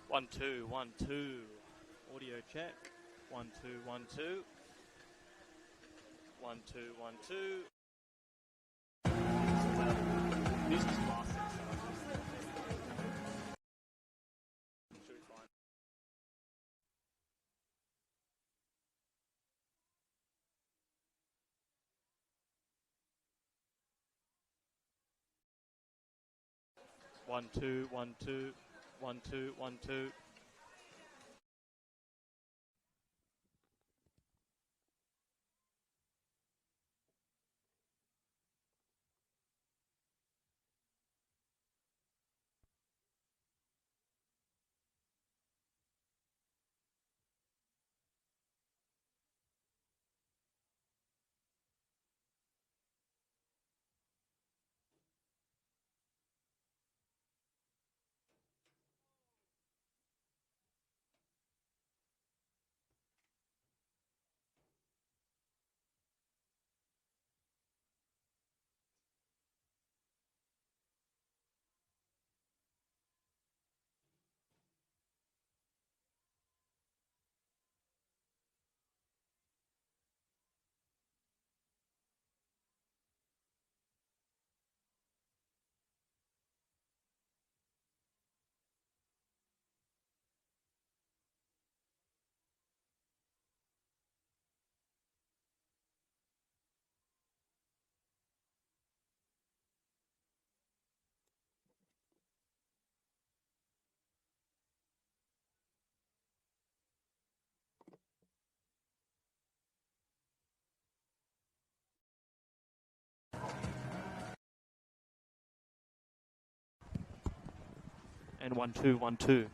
1 2 1 2. Audio check. 1 2 1 2. 1 2 1 2. Music's blasting, so should be fine. One two one two 1 2 1 2. And 1 2 1 2.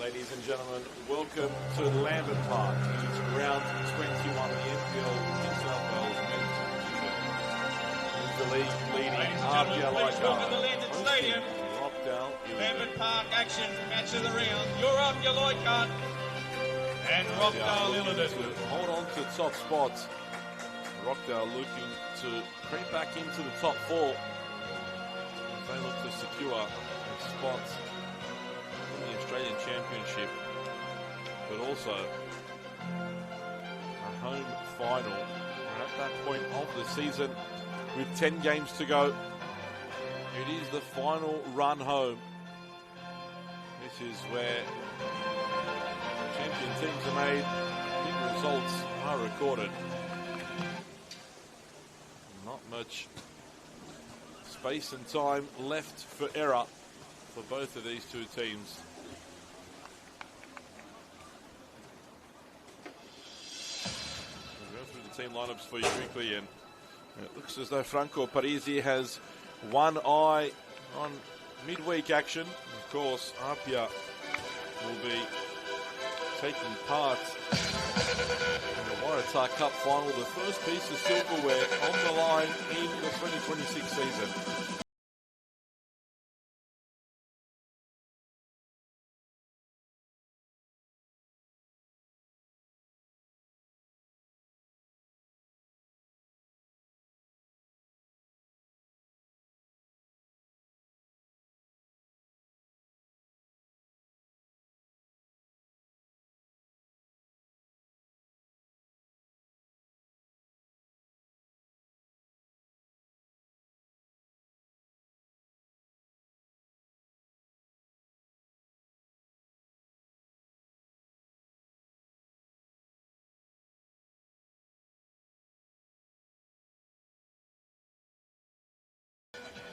Ladies and gentlemen, welcome to Lambert Park. It's round 21 of the NPL New South Wales men's division. The league leading APIA Leichhardt. The Ilinden Stadium. Rockdale Ilinden. Lambert Park action, match of the round. You're APIA Leichhardt and Rockdale Ilinden. To hold on to top spots. Rockdale looking to creep back into the top four. They look to secure a spot in the Australian Championship, but also a home final. We're at that point of the season with 10 games to go. It is the final run home. This is where champion teams are made, big results are recorded. Not much space and time left for error for both of these two teams. We'll go through the team lineups for you quickly, and it looks as though Franco Parisi has one eye on midweek action. Of course, APIA will be taking part in the Waratah Cup final, the first piece of silverware on the line in the 2026 season.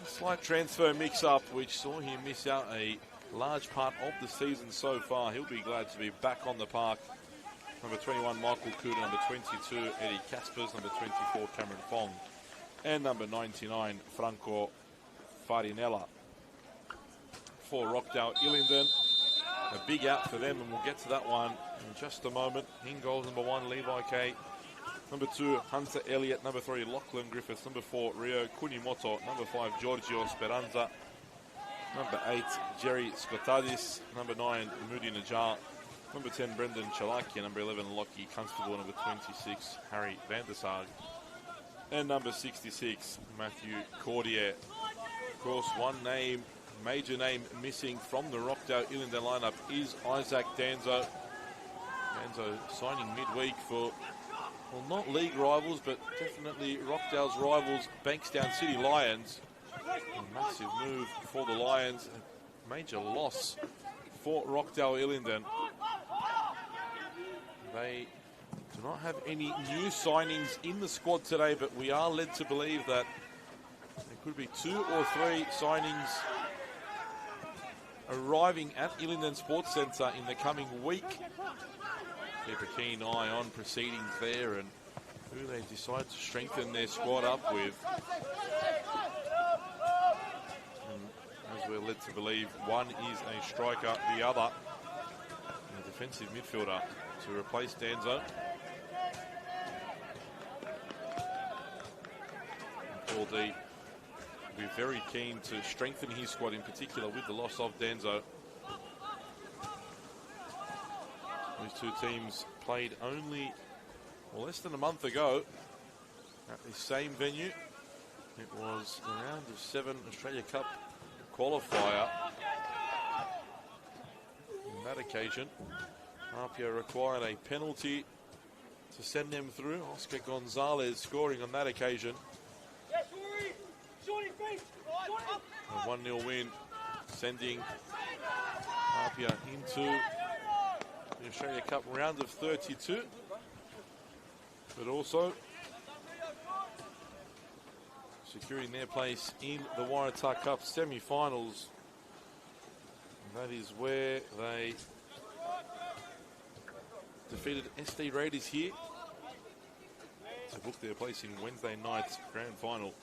Slight transfer mix-up, which saw him miss out a large part of the season so far. He'll be glad to be back on the park. Number 21, Michael Kuda. Number 22, Eddie Caspers. Number 24, Cameron Fong. And number 99, Franco Farinella. For Rockdale Ilinden, a big out for them, and we'll get to that one in just a moment. In goals, number 1, Levi K. Number 2, Hunter Elliott. Number 3, Lachlan Griffiths. Number 4, Rio Kunimoto. Number 5, Giorgio Speranza. Number 8, Jerry Skotadis. Number 9, Moody Najjar. Number 10, Brendan Chalakia. Number 11, Lockie Constable. Number 26, Harry Vandersarg. And number 66, Matthew Cordier. Of course, one name, major name missing from the Rockdale Ilinden lineup is Isaac Danzo. Danzo signing midweek for, well, not league rivals, but definitely Rockdale's rivals, Bankstown City Lions. A massive move for the Lions, a major loss for Rockdale Ilinden. They do not have any new signings in the squad today, but we are led to believe that there could be 2 or 3 signings arriving at Ilinden Sports Centre in the coming week. Keep a keen eye on proceedings there and who they decide to strengthen their squad up with. And as we're led to believe, one is a striker, the other a defensive midfielder to replace Danzo. Paul D will be very keen to strengthen his squad, in particular with the loss of Danzo. These two teams played only less than a month ago at the same venue. It was the round of 7 Australia Cup qualifier. On that occasion, APIA required a penalty to send them through. Oscar Gonzalez scoring on that occasion. A 1-0 win, sending APIA into the Australia Cup round of 32, but also securing their place in the Waratah Cup semi-finals. And that is where they defeated SD Raiders here to book their place in Wednesday night's grand final.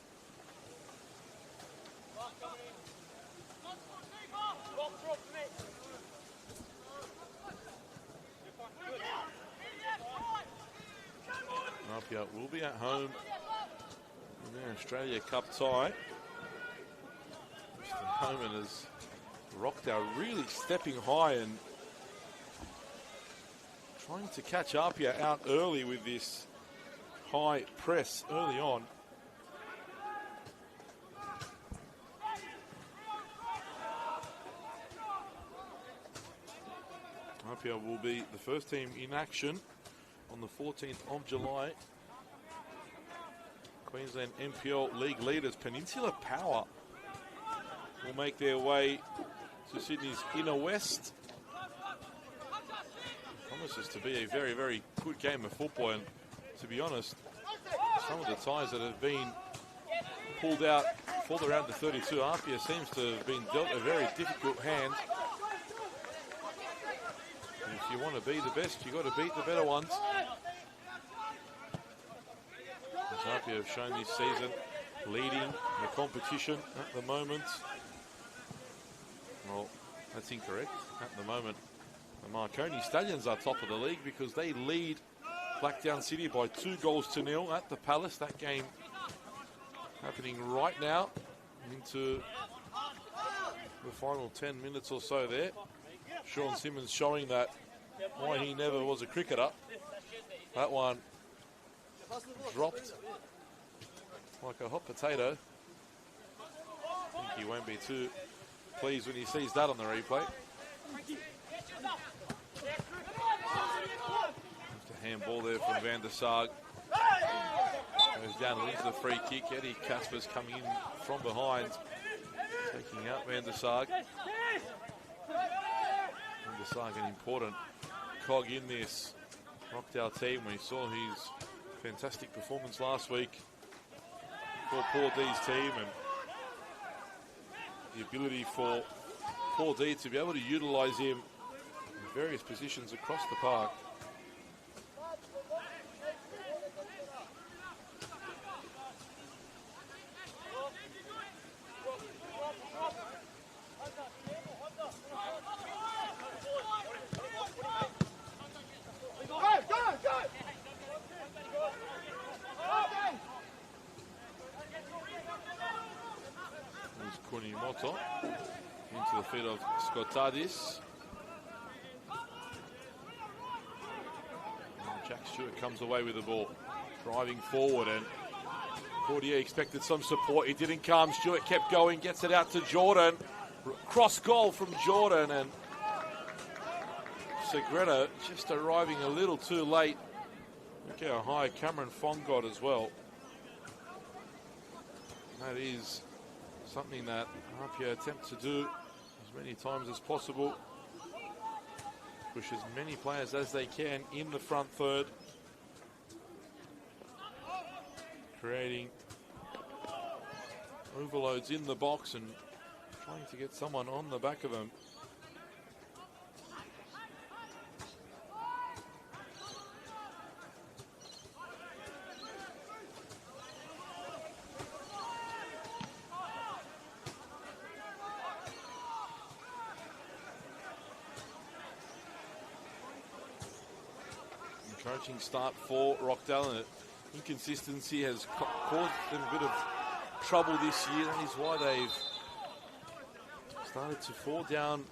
APIA will be at home in the Australia Cup tie. Just a moment as Rockdale really stepping high and trying to catch APIA out early with this high press early on. APIA will be the first team in action on the 14th of July. Queensland NPL League leaders Peninsula Power will make their way to Sydney's inner west. It promises to be a very, very good game of football, and to be honest, some of the ties that have been pulled out for the round of 32, APIA seems to have been dealt a very difficult hand. And if you want to be the best, you've got to beat the better ones. As APIA have shown this season, leading the competition at the moment. Well, that's incorrect. At the moment, the Marconi Stallions are top of the league because they lead Blackdown City by 2-0 at the Palace. That game happening right now into the final 10 minutes or so there. Sean Simmons showing that why he never was a cricketer. That one dropped like a hot potato. I think he won't be too pleased when he sees that on the replay. Just a handball there from Van der Sarg. Goes down and wins the free kick. Eddie Casper's coming in from behind, taking out Van der Sarg. Van der Sarg, an important cog in this Rockdale team. We saw his fantastic performance last week for Paul D's team, and the ability for Paul D to be able to utilise him in various positions across the park. Into the feet of Skotadis. Jack Stewart comes away with the ball, driving forward, and Cordier expected some support. It didn't come. Stewart kept going, gets it out to Jordan. Cross goal from Jordan, and Segredo just arriving a little too late. Look how high Cameron Fong got as well. That is something that APIA attempt to do as many times as possible. Push as many players as they can in the front third, creating overloads in the box and trying to get someone on the back of them. Encouraging start for Rockdale, and inconsistency has caused them a bit of trouble this year. That is why they've started to fall down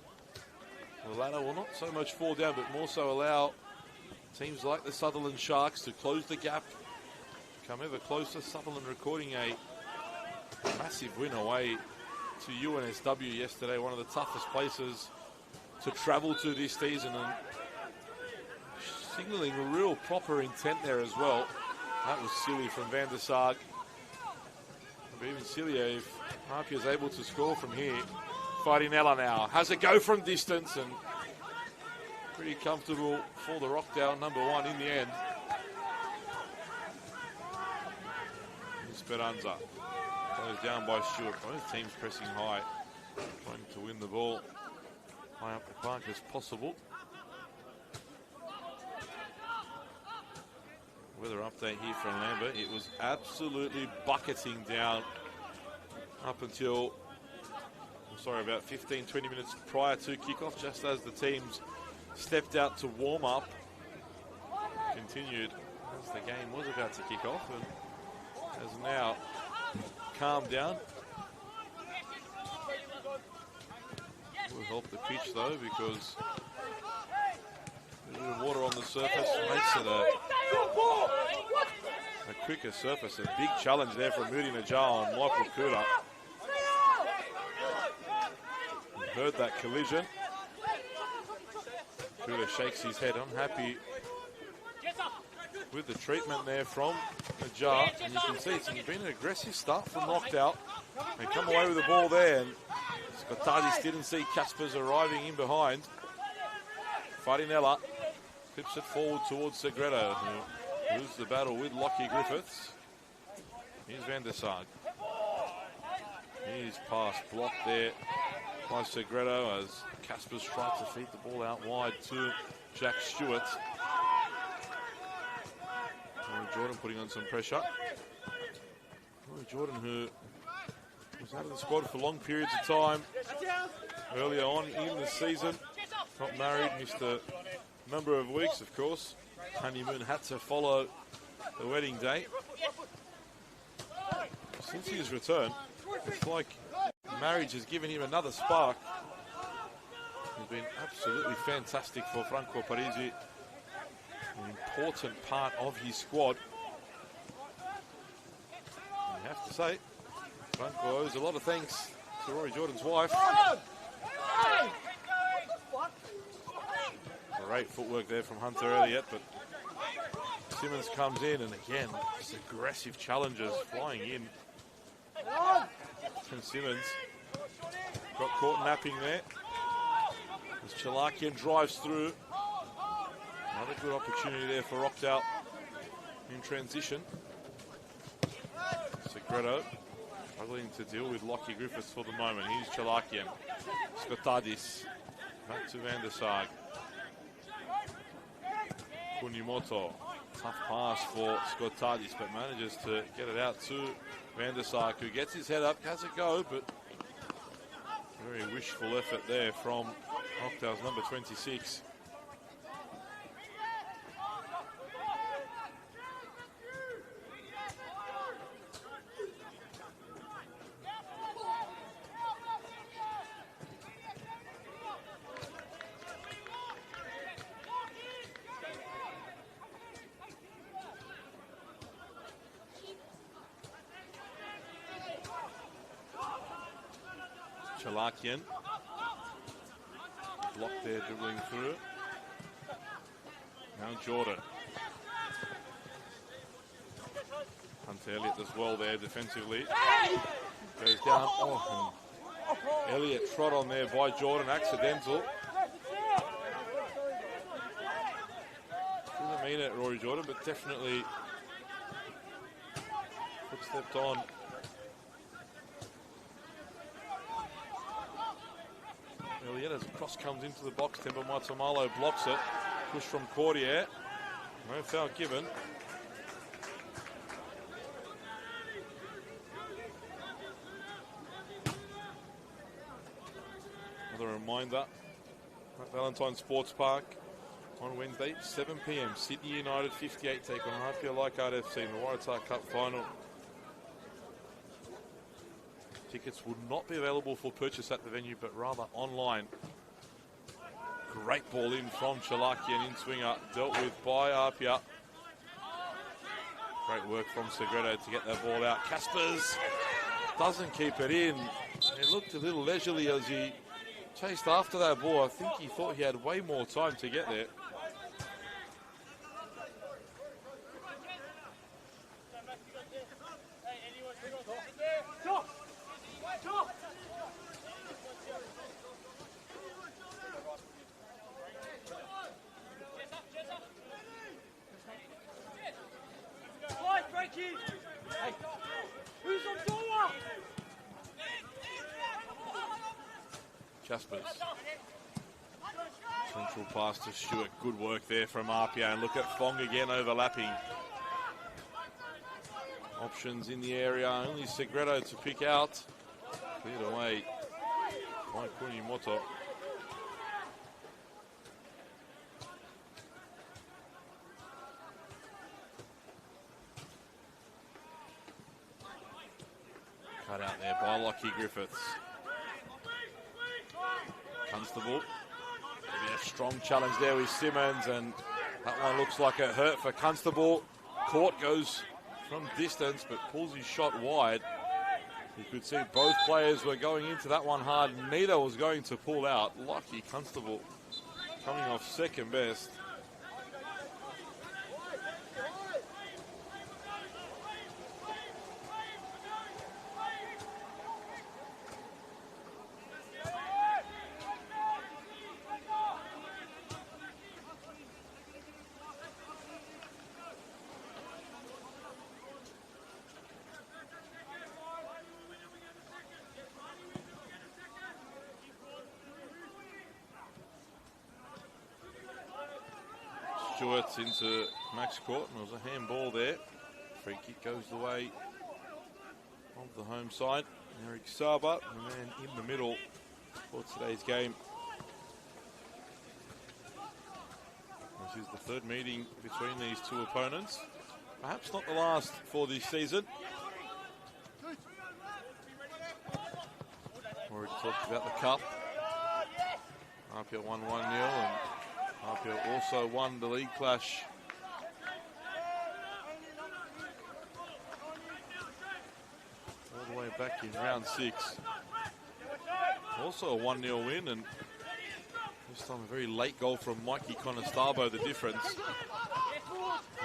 the ladder. Well, not so much fall down, but more so allow teams like the Sutherland Sharks to close the gap, come ever closer. Sutherland recording a massive win away to UNSW yesterday, one of the toughest places to travel to this season, and signalling a real proper intent there as well. That was silly from Van der Sarg. But even sillier if APIA is able to score from here. Farinella now has a go from distance, and pretty comfortable for the Rockdale #1 in the end. Esperanza goes down by Stewart. Both teams pressing high, trying to win the ball high up the park as possible. Weather update here from Lambert. It was absolutely bucketing down up until, about 15-20 minutes prior to kickoff, just as the teams stepped out to warm up. Continued as as the game was about to kick off and has now calmed down. Will help the pitch though, because a bit of water on the surface makes it a quicker surface. A big challenge there from Moody Najjar on Michael Kuda. You heard that collision. Kuda shakes his head, unhappy with the treatment there from Najjar. And you can see it's been an aggressive start from Rockdale. They come away with the ball there, and Skotadis didn't see Caspers arriving in behind. Farinella clips it forward towards Segredo, who loses the battle with Lockie Griffiths. Here's Van der Sar. His pass blocked there by Segredo as Caspers tried to feed the ball out wide to Jack Stewart. Rory Jordan putting on some pressure. Rory Jordan, who was out of the squad for long periods of time earlier on in the season. Not married, missed a number of weeks, of course. Honeymoon had to follow the wedding date. Since his return, it's like marriage has given him another spark. He's been absolutely fantastic for Franco Parisi. An important part of his squad. And you have to say, Franco owes a lot of thanks to Rory Jordan's wife. Great footwork there from Hunter Elliott, but Simmons comes in, and again, just aggressive challenges flying in. And Simmons got caught napping there as Chalakian drives through. Another good opportunity there for Rockdale in transition. Segredo struggling to deal with Lockie Griffiths for the moment. Here's Chalakian. Skotadis back to Van der Sar. Kunimoto, tough pass for Skotadis, but manages to get it out to Van der Sar, who gets his head up, has a go, but very wishful effort there from Rockdale's number 26. Chalakian, blocked there, dribbling through. Now Jordan. Hunter Elliott as well there defensively. Goes down. Oh, and Elliott trod on there by Jordan, accidental. Didn't mean it, Rory Jordan, but definitely foot stepped on. Elliott as a cross comes into the box, Temba Matamalo blocks it. Push from Cordier. No foul given. Another reminder, at Valentine Sports Park on Wednesday, 7 p.m. Sydney United 58 take on APIA Leichhardt FC in the Waratah Cup final. Tickets would not be available for purchase at the venue, but rather online. Great ball in from Chalakian, in swinger, dealt with by APIA. Great work from Segredo to get that ball out. Caspers doesn't keep it in. He looked a little leisurely as he chased after that ball. I think he thought he had way more time to get there. Caspers. Central pass to Stewart. Good work there from APIA. And look at Fong again overlapping. Options in the area. Only Segredo to pick out. Cleared away by Kunimoto. Cut out there by Lockie Griffiths. Constable. Maybe a strong challenge there with Simmons, and that one looks like it hurt for Constable. Court goes from distance but pulls his shot wide. You could see both players were going into that one hard. Neither was going to pull out. Lucky Constable coming off second best. Stewart's into Max Court, and there was a handball there. Free kick goes the way of the home side. Eric Saba, the man in the middle for today's game. This is the third meeting between these two opponents. Perhaps not the last for this season. Already talked about the cup. APIA won 1-0, and APIA also won the league clash. All the way back in round 6. Also a 1-0 win, and this time a very late goal from Mikey Conestabo, the difference.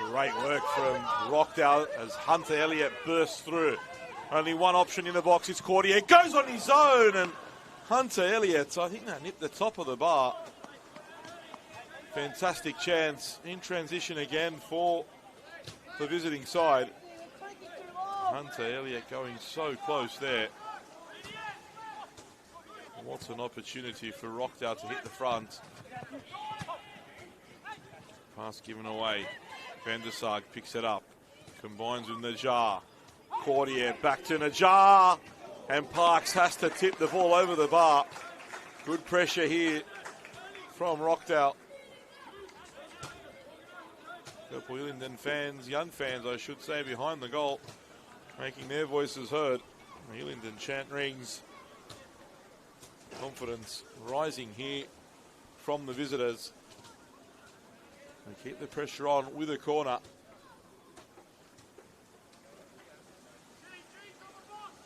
Great work from Rockdale as Hunter Elliott bursts through. Only one option in the box, it's Cordier. Goes on his own, and Hunter Elliott, I think that nipped the top of the bar. Fantastic chance in transition again for the visiting side. Hunter Elliott going so close there. What's an opportunity for Rockdale to hit the front. Pass given away. Van der Sarg picks it up. Combines with Najjar. Cordier back to Najjar. And Parks has to tip the ball over the bar. Good pressure here from Rockdale. Purple Ilinden fans, young fans I should say, behind the goal, making their voices heard. The Ilinden chant rings. Confidence rising here from the visitors. They keep the pressure on with a corner.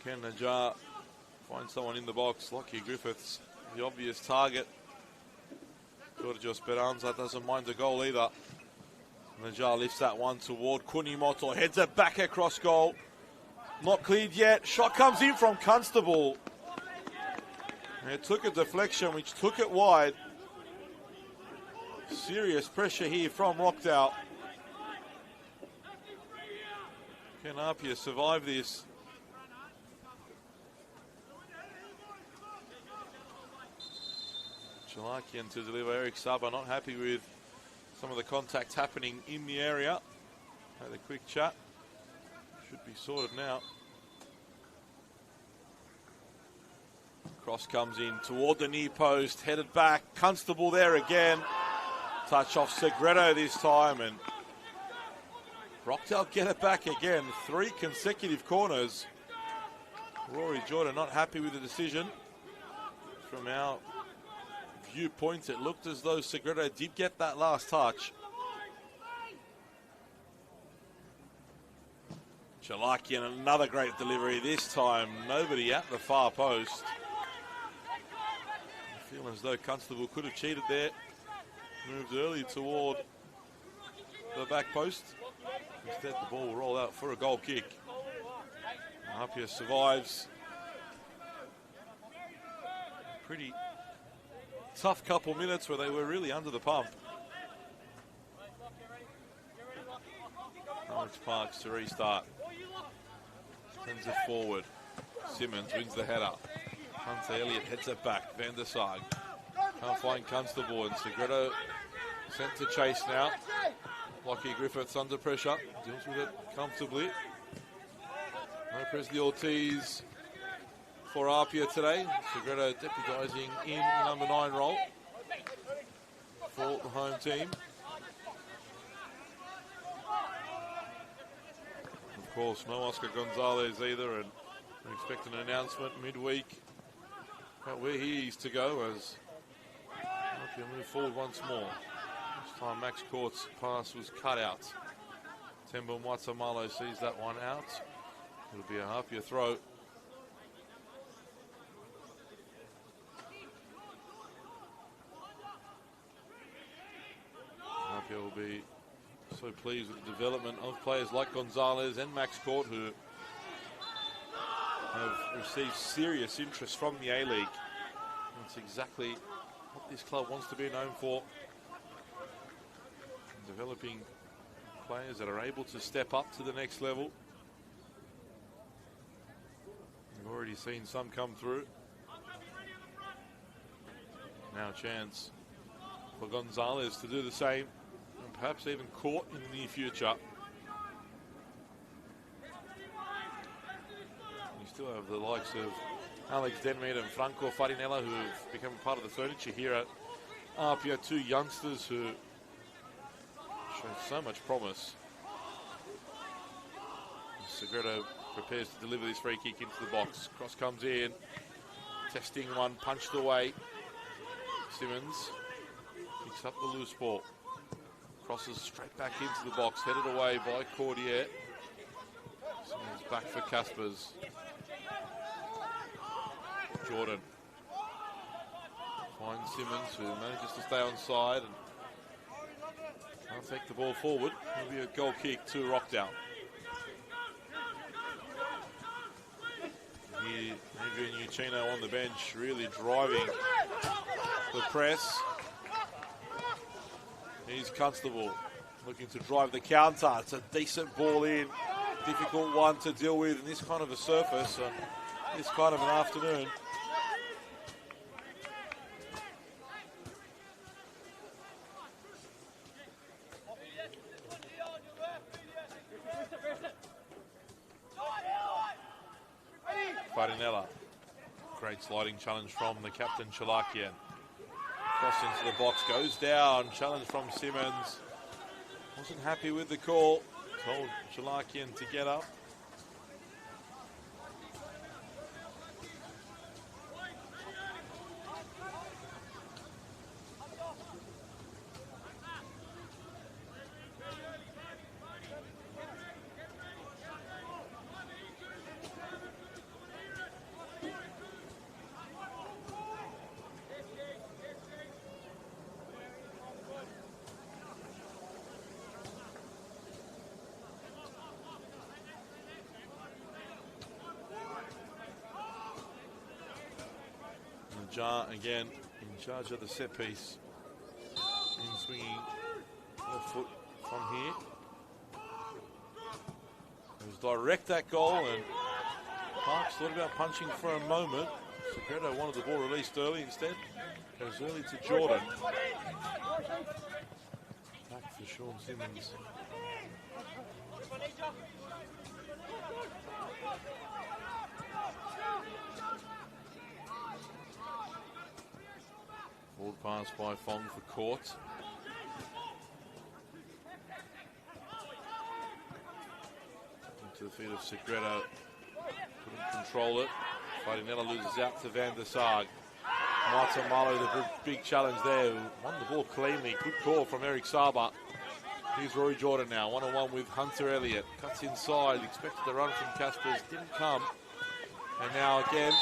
Can Najjar find someone in the box? Lockie Griffiths, the obvious target. George Esperanza doesn't mind the goal either. Najjar lifts that one toward Kunimoto, heads it back across goal. Not cleared yet. Shot comes in from Constable. And it took a deflection which took it wide. Serious pressure here from Rockdale. Can APIA survive this? Chalakian to deliver. Eric Saba not happy with some of the contacts happening in the area. Had a quick chat. Should be sorted now. Cross comes in toward the near post, headed back. Constable there again. Touch off Segredo this time, and Rockdale get it back again. 3 consecutive corners. Rory Jordan not happy with the decision. From our viewpoint, it looked as though Segredo did get that last touch. Chalakian, another great delivery. This time, nobody at the far post. I feel as though Constable could have cheated there. Moved early toward the back post. Instead, the ball will roll out for a goal kick. APIA survives. Pretty tough couple minutes where they were really under the pump. Alex Parks to restart. Sends it forward. Simmons wins the header. Hunter Elliott heads it back. Van der Sarg can't find Constable, and Segredo sent to chase now. Lockie Griffiths under pressure. Deals with it comfortably. No Presley Ortiz for APIA today. Segredo deputising in the number 9 role for the home team. Of course, no Oscar Gonzalez either, and We expect an announcement midweek about where he is to go as APIA move forward once more. This time Max Court's pass was cut out. Temba Mwatamalo sees that one out. It'll be a APIA throw. APIA will be so pleased with the development of players like Gonzalez and Max Court, who have received serious interest from the A-League. That's exactly what this club wants to be known for. Developing players that are able to step up to the next level. We've already seen some come through. Now a chance for Gonzalez to do the same, and perhaps even Court in the near future. You still have the likes of Alex Denmead and Franco Farinella, who have become part of the furniture here at APIA, two youngsters who show so much promise. Segredo prepares to deliver this free kick into the box. Cross comes in, testing one, punched away. Simmons picks up the loose ball, crosses straight back into the box, headed away by Cordier. Simmons back for Caspers. Jordan finds Simmons, who manages to stay on side and can't take the ball forward. It'll be a goal kick to Rockdale. Here, Adrian Uchino on the bench, really driving the press. Here's Constable looking to drive the counter. It's a decent ball in, difficult one to deal with in this kind of a surface on this kind of an afternoon. Farinella. Great sliding challenge from the captain, Chalakian. Cross into the box, goes down. Challenge from Simmons. Wasn't happy with the call. Told Chalakian to get up. Jar again in charge of the set piece. In swinging left foot from here. It was direct that goal, and Parks thought about punching for a moment. Segredo wanted the ball released early instead. Goes early to Jordan. Back for Sean Simmons. Forward pass by Fong for Court. Into the feet of Segredo. Couldn't control it. Farinella loses out to Van der Sarg. Martamalo, the big challenge there. Won the ball cleanly. Good call from Eric Saba. Here's Rory Jordan now. One-on-one with Hunter Elliott. Cuts inside. Expected the run from Caspers. Didn't come. And now again,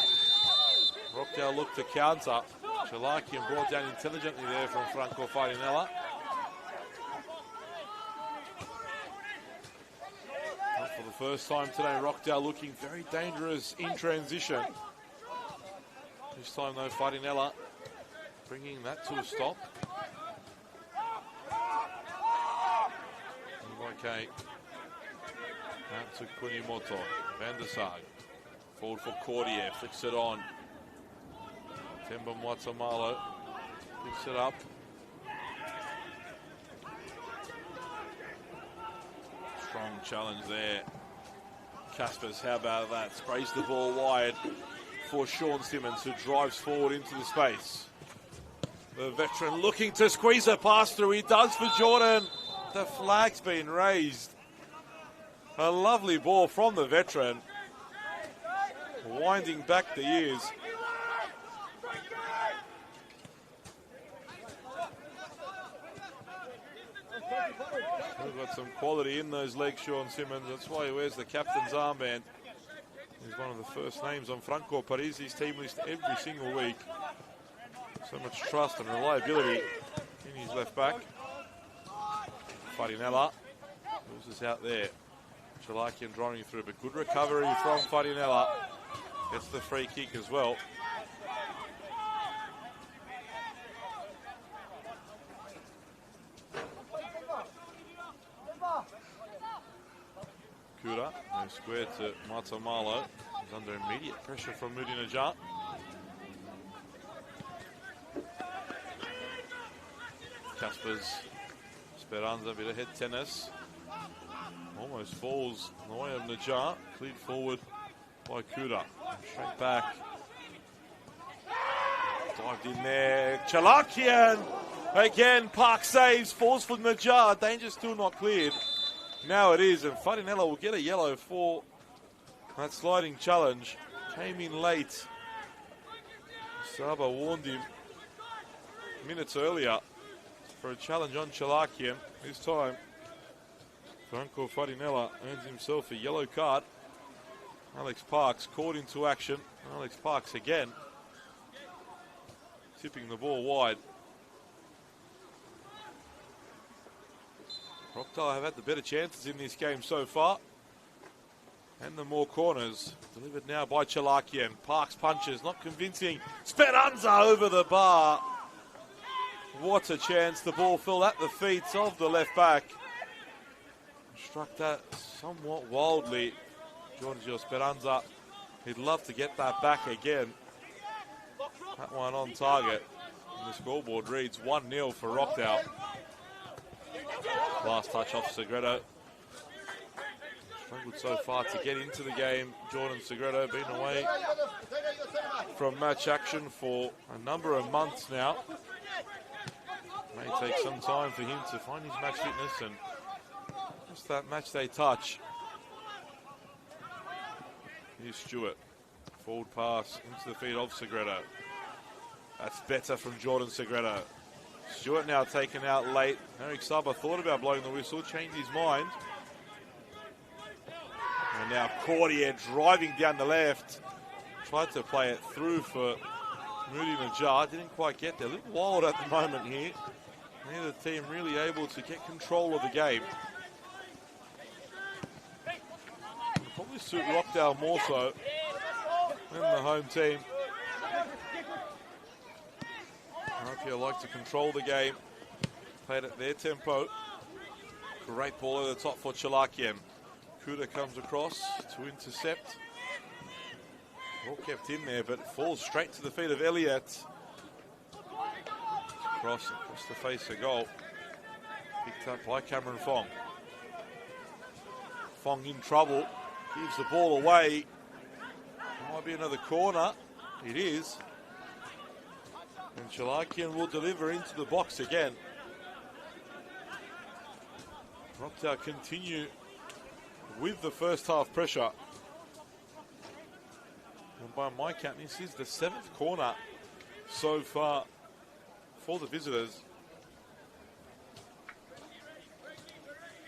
Rockdale looked to counter. Chalakian brought down intelligently there from Franco Farinella. Not for the first time today, Rockdale looking very dangerous in transition. This time though, Farinella bringing that to a stop. Okay. Out to Kunimoto. Van der Sarg. Forward for Cordier. Flicks it on. Temba Mwatamalo picks it up. Strong challenge there. Caspers, how about that? Sprays the ball wide for Sean Simmons, who drives forward into the space. The veteran looking to squeeze a pass through. He does for Jordan. The flag's been raised. A lovely ball from the veteran. winding back the years. We've got some quality in those legs, Sean Simmons. That's why he wears the captain's armband. He's one of the first names on Franco Parisi's team list every single week. So much trust and reliability in his left back. Farinella loses out there. Chalakian driving through, but good recovery from Farinella. Gets the free kick as well. Kura, no square to Matamalo. He's under immediate pressure from Moody Najjar. Caspers, Speranza, a bit of head tennis. Almost falls in the way of Najjar. Cleared forward by Kura. Straight back. Dived in there. Chalakian! Again, Park saves, falls for Najjar. Danger still not cleared. Now it is, and Farinella will get a yellow for that sliding challenge. Came in late. Saba warned him minutes earlier for a challenge on Chalakian. This time, Franco Farinella earns himself a yellow card. Alex Parks caught into action. Alex Parks again, tipping the ball wide. Rockdale have had the better chances in this game so far. And the more corners. Delivered now by Chalakian. Parks punches, not convincing. Speranza over the bar. What a chance. The ball fell at the feet of the left back. Struck that somewhat wildly. Giorgio Speranza. He'd love to get that back again. That one on target. And the scoreboard reads 1-0 for Rockdale. Last touch off Segredo. Struggled so far to get into the game. Jordan Segredo been away from match action for a number of months now. May take some time for him to find his match fitness and just that match day touch. Here's Stewart. Forward pass into the feet of Segredo. That's better from Jordan Segredo. Stewart now taken out late. Eric Saba thought about blowing the whistle, changed his mind. And now Cordier driving down the left. Tried to play it through for Moody Najjar. Didn't quite get there. A little wild at the moment here. Neither team really able to get control of the game. Probably suit Rockdale more so than the home team. APIA like to control the game, played at their tempo. Great ball over the top for Chalakian. Kuda comes across to intercept. All kept in there, but falls straight to the feet of Elliott. Across the face of goal. Picked up by Cameron Fong. Fong in trouble, gives the ball away. Might be another corner. It is. And Chalakian will deliver into the box again. Rockdale continue with the first half pressure. And by my count, this is the 7th corner so far for the visitors.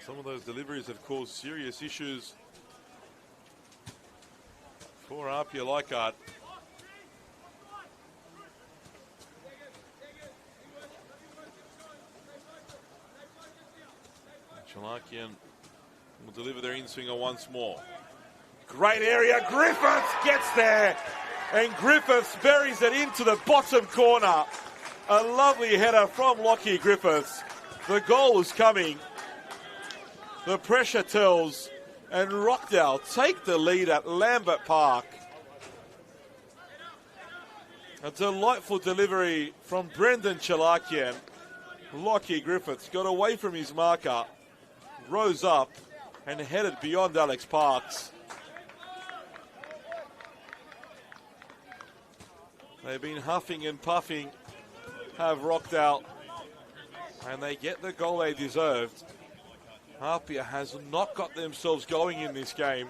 Some of those deliveries have caused serious issues for APIA Leichhardt. Chalakian will deliver their in-swinger once more. Great area, Griffiths gets there, and Griffiths buries it into the bottom corner. A lovely header from Lockie Griffiths. The goal is coming. The pressure tells, and Rockdale take the lead at Lambert Park. A delightful delivery from Brendan Chalakian. Lockie Griffiths got away from his marker, rose up and headed beyond Alex Parks. They've been huffing and puffing, have Rockdale, and they get the goal they deserved. APIA has not got themselves going in this game.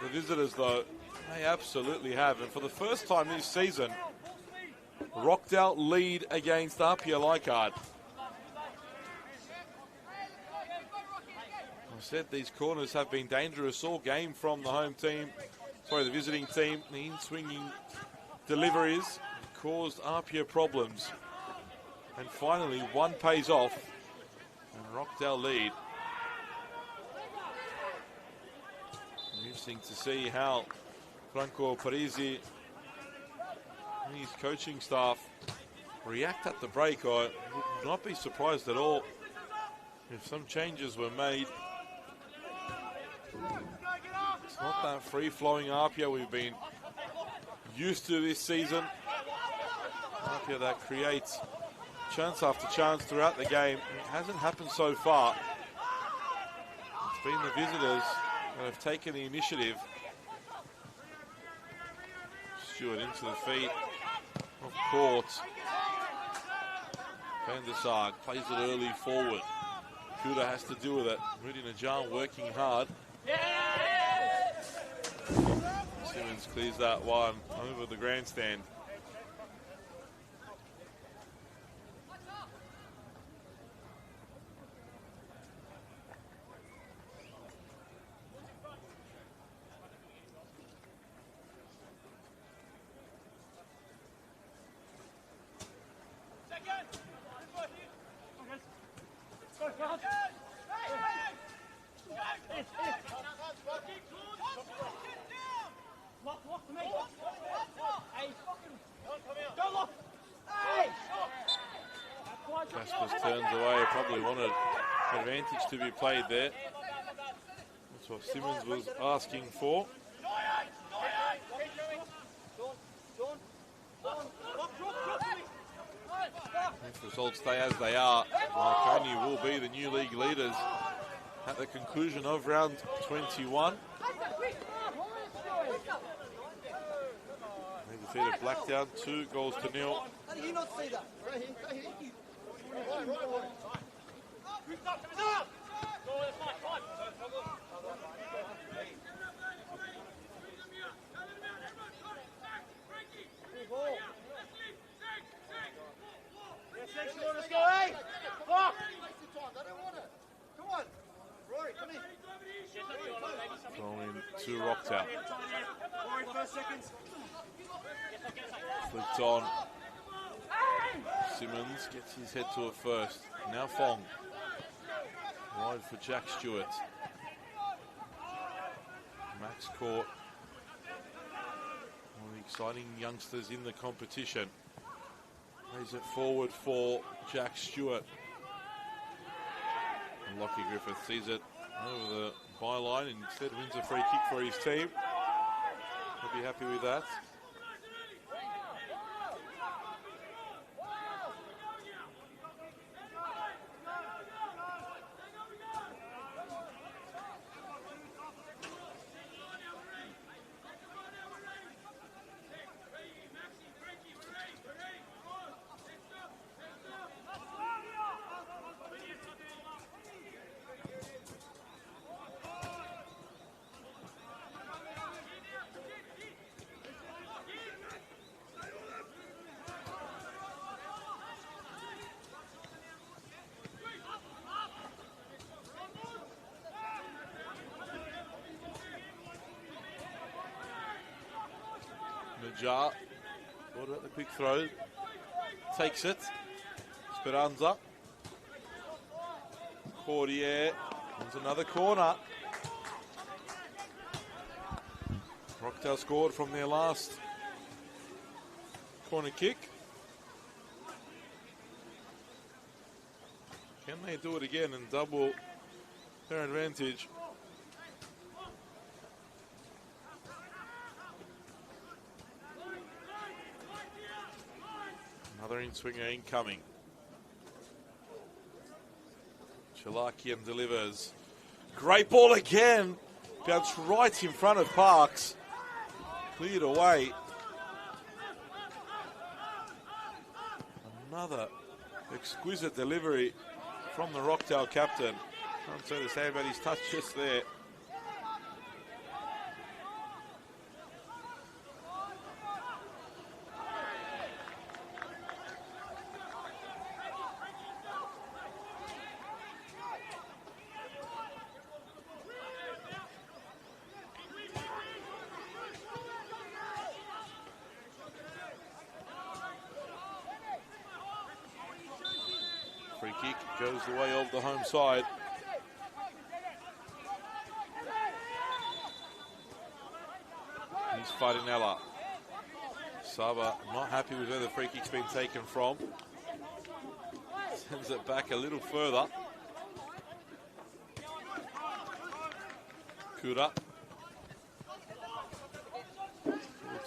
The visitors, though, they absolutely have. And for the first time this season, Rockdale lead against APIA Leichhardt. I said these corners have been dangerous all game from the home team. Sorry, the visiting team. The in-swinging deliveries caused APIA problems. And finally, one pays off. And Rockdale lead. Interesting to see how Franco Parisi and his coaching staff react at the break. I would not be surprised at all if some changes were made. It's not that free-flowing APIA we've been used to this season. APIA that creates chance after chance throughout the game. It hasn't happened so far. It's been the visitors that have taken the initiative. Stewart into the feet of court. Van der Sarg plays it early forward. Kuda has to deal with it. Rudy Najjar working hard. Simmons clears that one over the grandstand. Caspers turns away, probably wanted advantage to be played there. That's what Simmons was asking for. If results stay as they are, Marconi will be the new league leaders at the conclusion of round 21. They defeated Blacktown 2-0. How did you not see that? Right here. Let's go, hey! Fuck! Come on! Rory, come in. Thrown in to Rockdale. Flipped on. Simmons gets his head to it first. Now Fong. Wide for Jack Stewart. Max Court. One of the exciting youngsters in the competition. Plays it forward for Jack Stewart. And Lockie Griffith sees it over the byline and instead wins a free kick for his team. He'll be happy with that. Najjar, thought about the quick throw, takes it. Speranza. Cordier, there's another corner. Rockdale scored from their last corner kick. Can they do it again and double their advantage? Another in-swinger incoming. Chalakian delivers. Great ball again. Bounced right in front of Parks. Cleared away. Another exquisite delivery from the Rockdale captain. Can't say the same about his touch just there. kick goes the way of the home side. He's fighting Ella. Saba not happy with where the free kick's been taken from. Sends it back a little further. Kuda.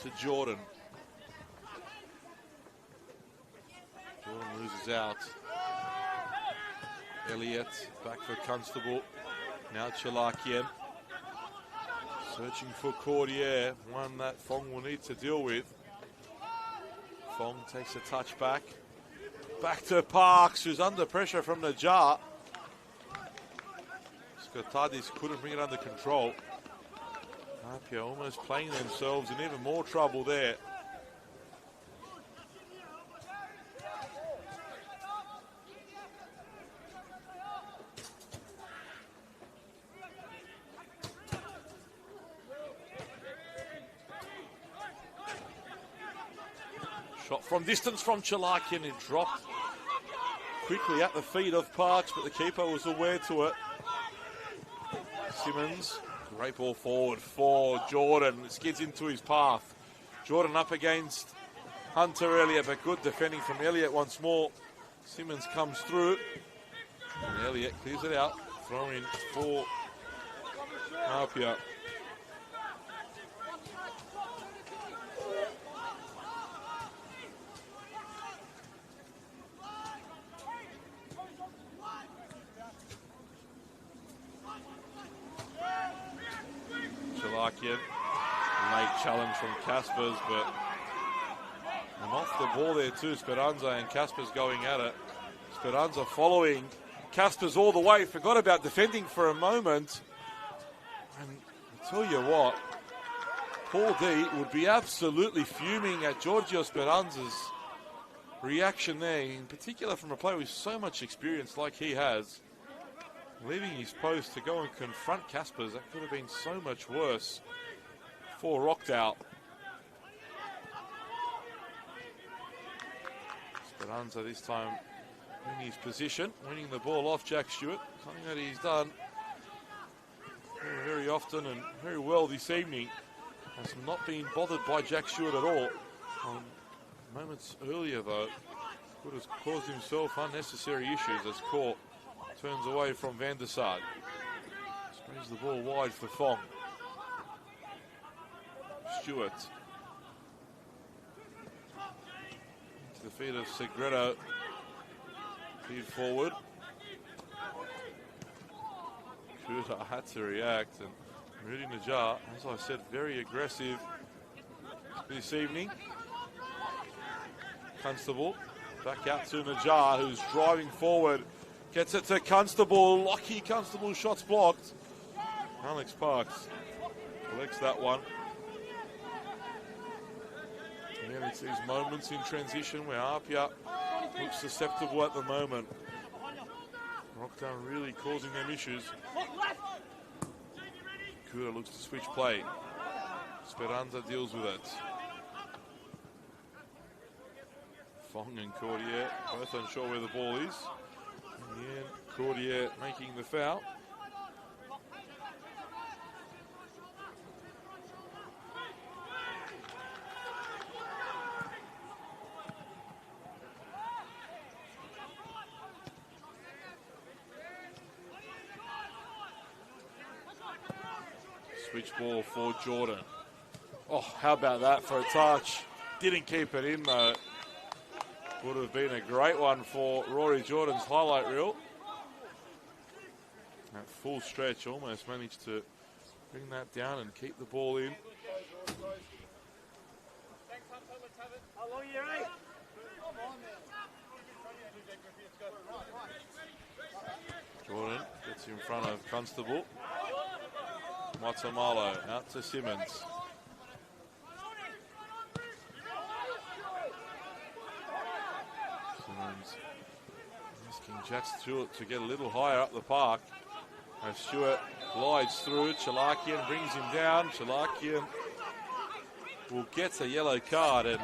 To Jordan. Jordan loses out. Elliott back for Constable. Now Chalakian. Searching for Cordier, one that Fong will need to deal with. Fong takes a touch back. Back to Parks, who's under pressure from Najjar. Skotadis couldn't bring it under control. APIA almost playing themselves in even more trouble there. Shot from distance from Chalakian. It dropped quickly at the feet of Parks, but the keeper was aware to it. Simmons, great ball forward for Jordan. It skids into his path. Jordan up against Hunter earlier, but good defending from Elliott once more. Simmons comes through. And Elliott clears it out. Throw in for APIA. Late challenge from Caspers, but and off the ball there too. Speranza and Caspers going at it. Speranza following Caspers all the way. Forgot about defending for a moment. And I tell you what, Paul D would be absolutely fuming at Giorgio Speranza's reaction there, in particular from a player with so much experience like he has. Leaving his post to go and confront Caspers, that could have been so much worse for Rockdale. Speranza this time in his position, winning the ball off Jack Stewart, something that he's done very often and very well this evening. Has not been bothered by Jack Stewart at all. Moments earlier though, could have caused himself unnecessary issues as Court turns away from Van der Sar. Sprays the ball wide for Fong. Stewart. To the feet of Segredo. Feed forward. Kuda had to react, and Rudy Najjar, as I said, very aggressive this evening. Constable back out to Najjar, who's driving forward. Gets it to Constable. Lucky Constable, shots blocked. Alex Parks collects that one. And then it's these moments in transition where APIA looks susceptible at the moment. Rockdown really causing them issues. Kuda looks to switch play. Speranza deals with it. Fong and Cordier both unsure where the ball is. In the end, Cordier making the foul. Switch ball for Jordan. Oh, how about that for a touch? Didn't keep it in though. Would have been a great one for Rory Jordan's highlight reel. That full stretch almost managed to bring that down and keep the ball in. Jordan gets in front of Constable. Matamalo out to Simmons. Asking Jack Stewart to get a little higher up the park. As Stewart glides through, Chalakian brings him down. Chalakian will get a yellow card, and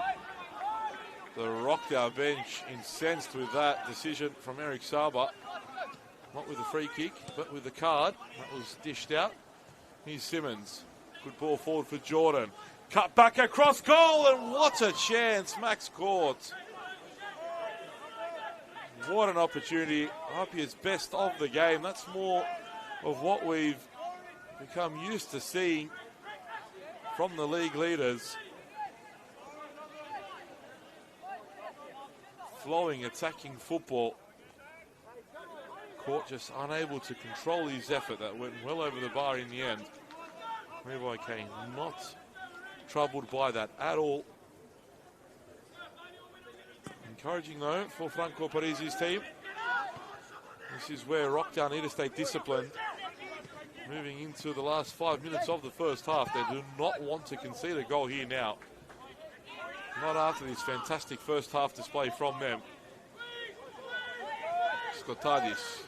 The Rockdale bench incensed with that decision from Eric Saba. Not with the free kick, but with the card. That was dished out. Here's Simmons. Good ball forward for Jordan. Cut back across goal, and what a chance Max caught. What an opportunity. APIA's best of the game. That's more of what we've become used to seeing from the league leaders. Flowing, attacking football. Court just unable to control his effort. That went well over the bar in the end. Levi Kane not troubled by that at all. Encouraging though for Franco Parisi's team. This is where Rockdale need to stay disciplined. Moving into the last 5 minutes of the first half. They do not want to concede a goal here now. Not after this fantastic first half display from them. Skotadis.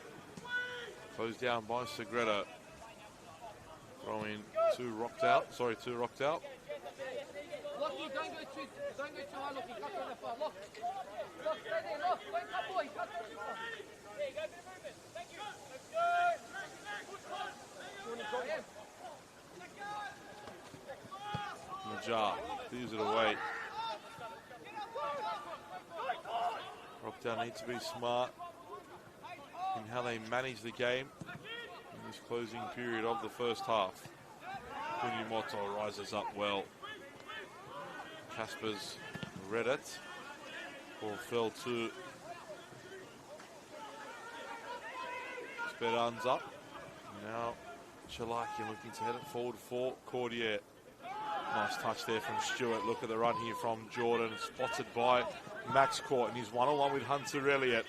Closed down by Segredo. Throw in to Rockdale. Sorry, to Rockdale. Lockie, don't go too high, Lockie. Cut on the far. Lock, stay there, Lock. Don't cut, boy. Cut too far. There you go, bit of movement. Thank you. Najjar clears it away. Rockdale need to be smart in how they manage the game in this closing period of the first half. Kunimoto rises up well. Caspers read it. Ball fell to Speranza. Now Chalakian looking to head it forward for Cordier. Nice touch there from Stewart. Look at the run here from Jordan. Spotted by Max Court, and he's one-on-one with Hunter Elliott.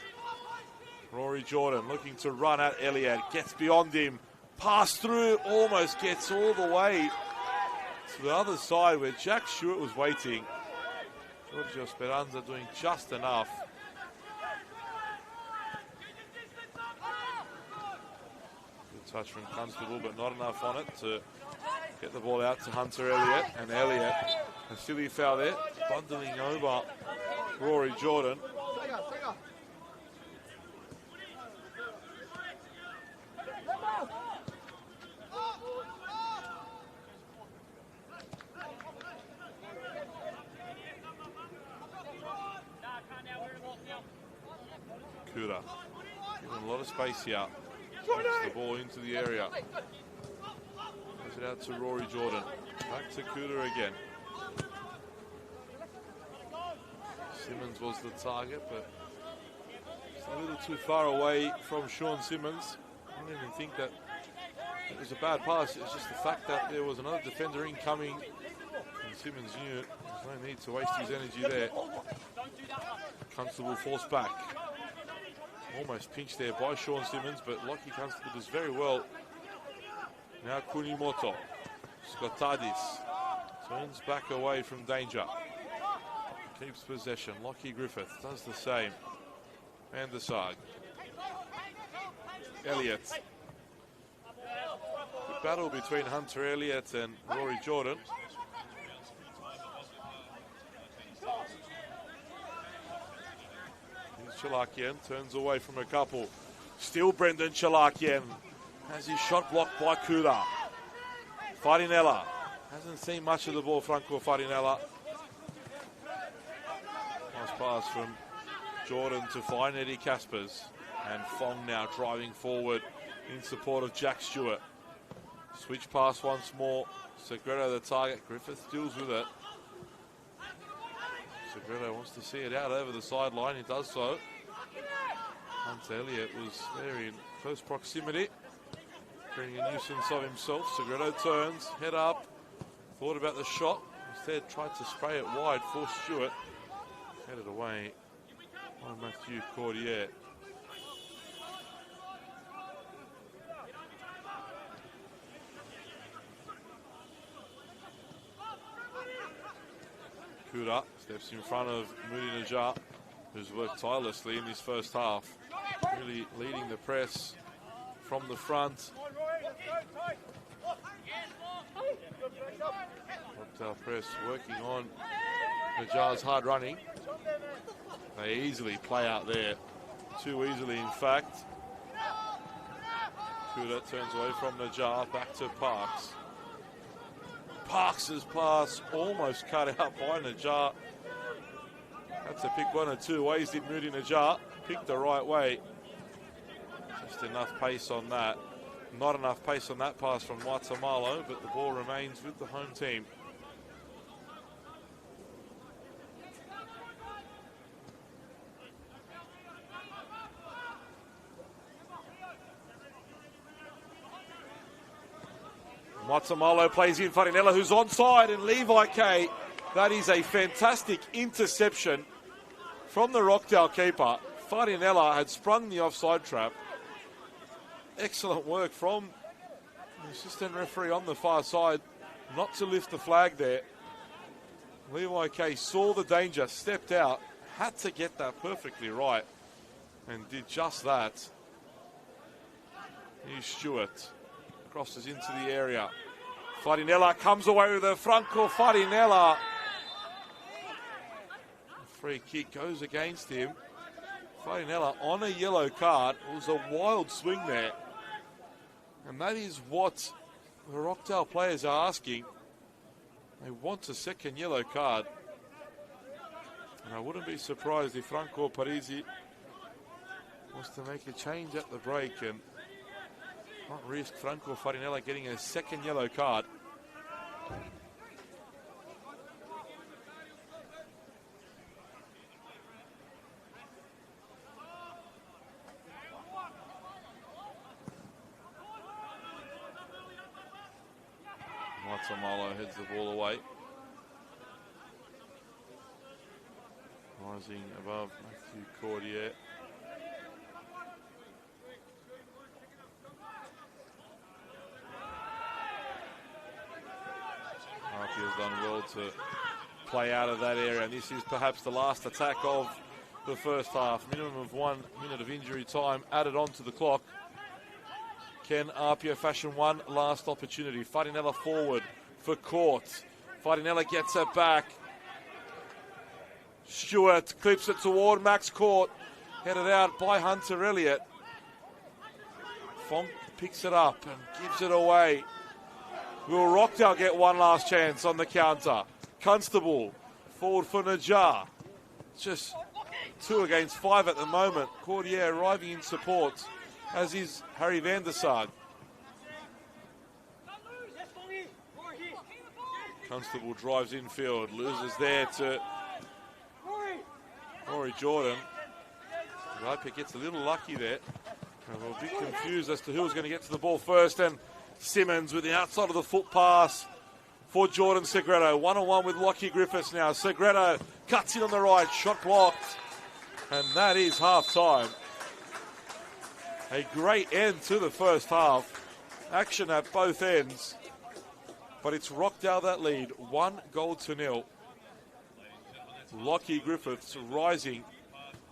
Rory Jordan looking to run at Elliott. Gets beyond him. Pass through. Almost gets all the way to the other side where Jack Stewart was waiting. Giorgio Speranza doing just enough. Good touch from Constable, but not enough on it to get the ball out to Hunter Elliott. And Elliott, a silly foul there, bundling over Rory Jordan. Kura giving a lot of space here. Takes the ball into the area. Goes it out to Rory Jordan. Back to Kura again. Simmons was the target, but it's a little too far away from Sean Simmons. I don't even think that it was a bad pass. It was just the fact that there was another defender incoming, and Simmons knew there's no need to waste his energy there. Constable forced back. Almost pinched there by Sean Simmons, but Lockie Constable does very well. Now Kunimoto. Skotadis turns back away from danger. Keeps possession. Lockie Griffith does the same. And the Sag. Elliott. Good battle between Hunter Elliott and Rory Jordan. Chalakian turns away from a couple. Still Brendan Chalakian has his shot blocked by Kuda. Farinella hasn't seen much of the ball. Franco Farinella. Nice pass from Jordan to find Eddie Caspers. And Fong now driving forward in support of Jack Stewart. Switch pass once more. Segredo the target. Griffith deals with it. Segredo wants to see it out over the sideline. He does so. Hunter Elliott was there in close proximity, creating a nuisance of himself. Segredo turns, head up, thought about the shot. Instead tried to spray it wide for Stewart. Headed away by Matthew Cordier. Kuda steps in front of Moody Najjar, who's worked tirelessly in this first half, really leading the press from the front. Rockdale press working on Najar's hard running. They easily play out there. Too easily, in fact. Kuda turns away from Najar, back to Parks. Parks' pass almost cut out by Najar. Had to pick one or two ways, did Moody Najar. Picked the right way. Just enough pace on that. Not enough pace on that pass from Watamalo, but the ball remains with the home team. Watamalo plays in Farinella, who's onside, and Levi K. That is a fantastic interception from the Rockdale keeper. Farinella had sprung the offside trap. Excellent work from the assistant referee on the far side not to lift the flag there. Levi K saw the danger, stepped out, had to get that perfectly right, and did just that. Here's Stewart. Crosses into the area. Farinella comes away with a Franco Farinella. Free kick goes against him. Farinella on a yellow card. It was a wild swing there. And that is what the Rockdale players are asking. They want a second yellow card. And I wouldn't be surprised if Franco Parisi was to make a change at the break and not risk Franco Farinella getting a second yellow card. Watamalo heads the ball away. Rising above Matthew Cordier. APIA's done well to play out of that area, and this is perhaps the last attack of the first half. Minimum of 1 minute of injury time added on to the clock. Can APIA fashion one last opportunity? Farinella forward for Court. Farinella gets it back. Stewart clips it toward Max Court. Headed out by Hunter Elliott. Fonk picks it up and gives it away. Will Rockdale get one last chance on the counter? Constable forward for Najar. Just 2 against 5 at the moment. Cordier arriving in support, as is Harry van der Sar. Constable drives infield, loses there to Rory Jordan. Raipia gets a little lucky there. And we're a bit confused as to who was going to get to the ball first, and Simmons with the outside of the foot pass for Jordan Segredo. 1-on-1 with Lockie Griffiths now. Segredo cuts in on the right, shot blocked. And that is half-time. A great end to the first half. Action at both ends. But it's Rockdale that lead, 1-0. Lockie Griffiths rising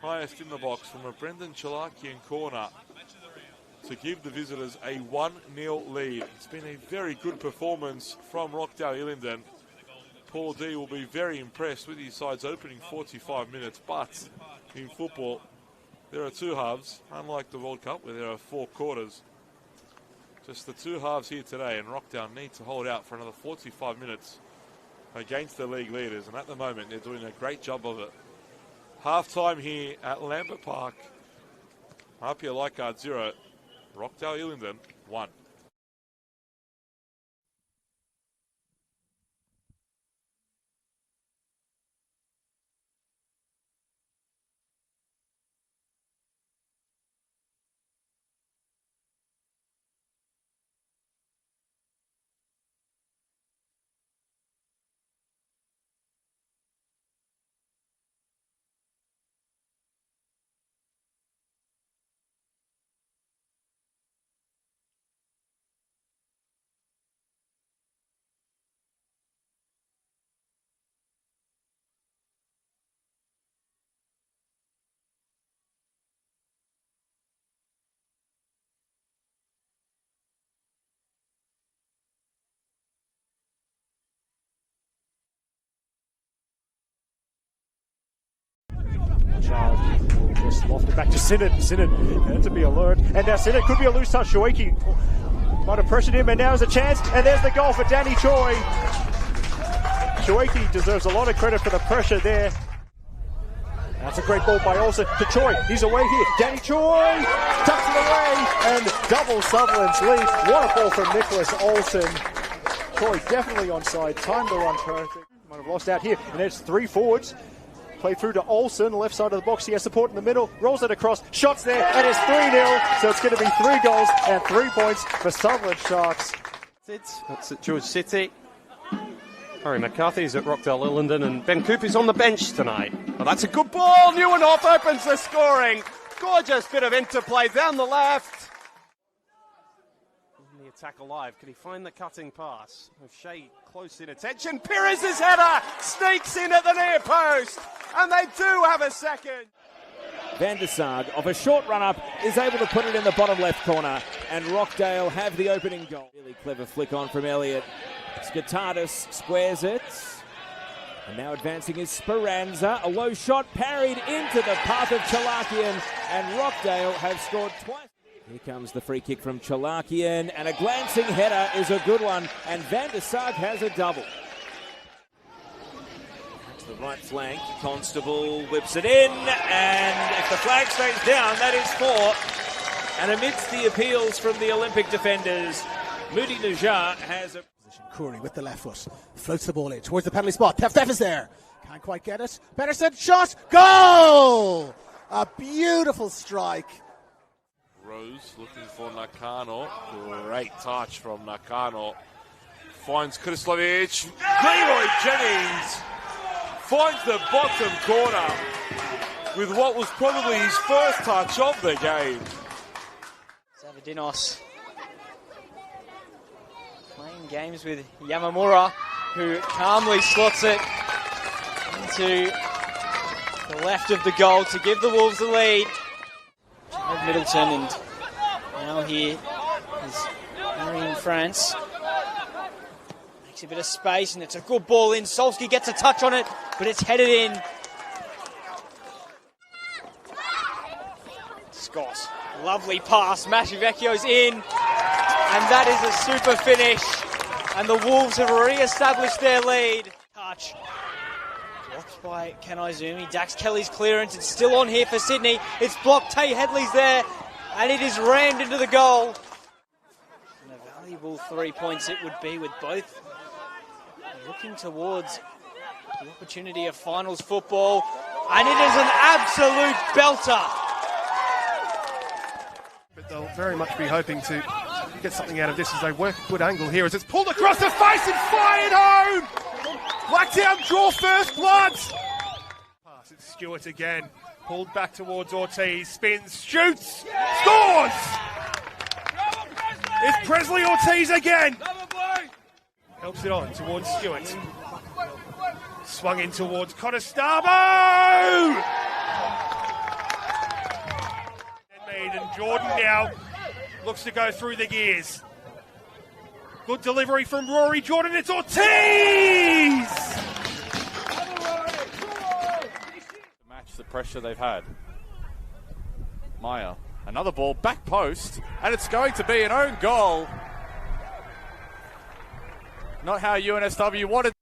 highest in the box from a Brendan Chalakian corner to give the visitors a 1-0 lead. It's been a very good performance from Rockdale Ilinden. Paul D will be very impressed with his side's opening 45 minutes, but in football, there are 2 halves, unlike the World Cup where there are 4 quarters. Just the 2 halves here today, and Rockdale need to hold out for another 45 minutes against the league leaders, and at the moment they're doing a great job of it. Half-time here at Lambert Park. APIA Leichhardt 0, Rockdale Ilinden 1. Leichhardt just lofted back to Sinnott. Sinnott had to be alert. And now Sinnott could be a loose touch. Shoeki might have pressured him, and now is a chance. And there's the goal for Danny Choi. Shoeki deserves a lot of credit for the pressure there. That's a great ball by Olsen to Choi. He's away here. Danny Choi tucks it away and double Sutherland's lead. What a ball from Nicholas Olsen. Choi definitely onside. Time to run perfect. Might have lost out here. And there's three forwards. Play through to Olsen, left side of the box. He has support in the middle. Rolls it across. Shots there. And it's 3-0. So it's going to be 3 goals and 3 points for Sutherland Sharks. That's at George City. Harry McCarthy's at Rockdale Ilinden, and Ben Cooper's on the bench tonight. Well, that's a good ball. Neuenhoff opens the scoring. Gorgeous bit of interplay down the left. The attack alive. Can he find the cutting pass? O'Shea close in attention. Pires' header sneaks in at the near post, and they do have a second. Van der Sarg, of a short run-up, is able to put it in the bottom left corner, and Rockdale have the opening goal. Really clever flick on from Elliott. Skatardis squares it. And now advancing is Speranza. A low shot parried into the path of Chalakian, and Rockdale have scored twice. Here comes the free kick from Chalakian, and a glancing header is a good one, and Van der Sarg has a double. To the right flank, Constable whips it in, and if the flag stays down, that is 4. And amidst the appeals from the Olympic defenders, Moody Najjar has a... Curry with the left foot, floats the ball in towards the penalty spot. Tef is there, can't quite get it. Pedersen, shot, goal! A beautiful strike. Rose looking for Nakano. Great touch from Nakano. Finds Kraslovic. Leroy Jennings finds the bottom corner with what was probably his first touch of the game. Zavadinos playing games with Yamamura, who calmly slots it into the left of the goal to give the Wolves the lead. Jared Middleton, and now here is Marion France. Makes a bit of space, and it's a good ball in. Solsky gets a touch on it, but it's headed in. Scott, lovely pass. Mashivecchio's in, and that is a super finish. And the Wolves have re-established their lead. Touch. Blocked by Kanaizumi. Dax Kelly's clearance. It's still on here for Sydney. It's blocked. Tay Headley's there. And it is rammed into the goal. And a valuable 3 points it would be, with both looking towards the opportunity of finals football. And it is an absolute belter. But they'll very much be hoping to get something out of this as they work a good angle here as it's pulled across the face and fired home! Blacktown draw first blood! Pass, it's Stewart again. Pulled back towards Ortiz, spins, shoots, scores! It's Presley Ortiz again! Helps it on towards Stewart. Swung in towards Cottestabo! And Jordan now looks to go through the gears. Good delivery from Rory Jordan. It's Ortiz! Match the pressure they've had. Meyer, another ball, back post, and it's going to be an own goal. Not how UNSW wanted.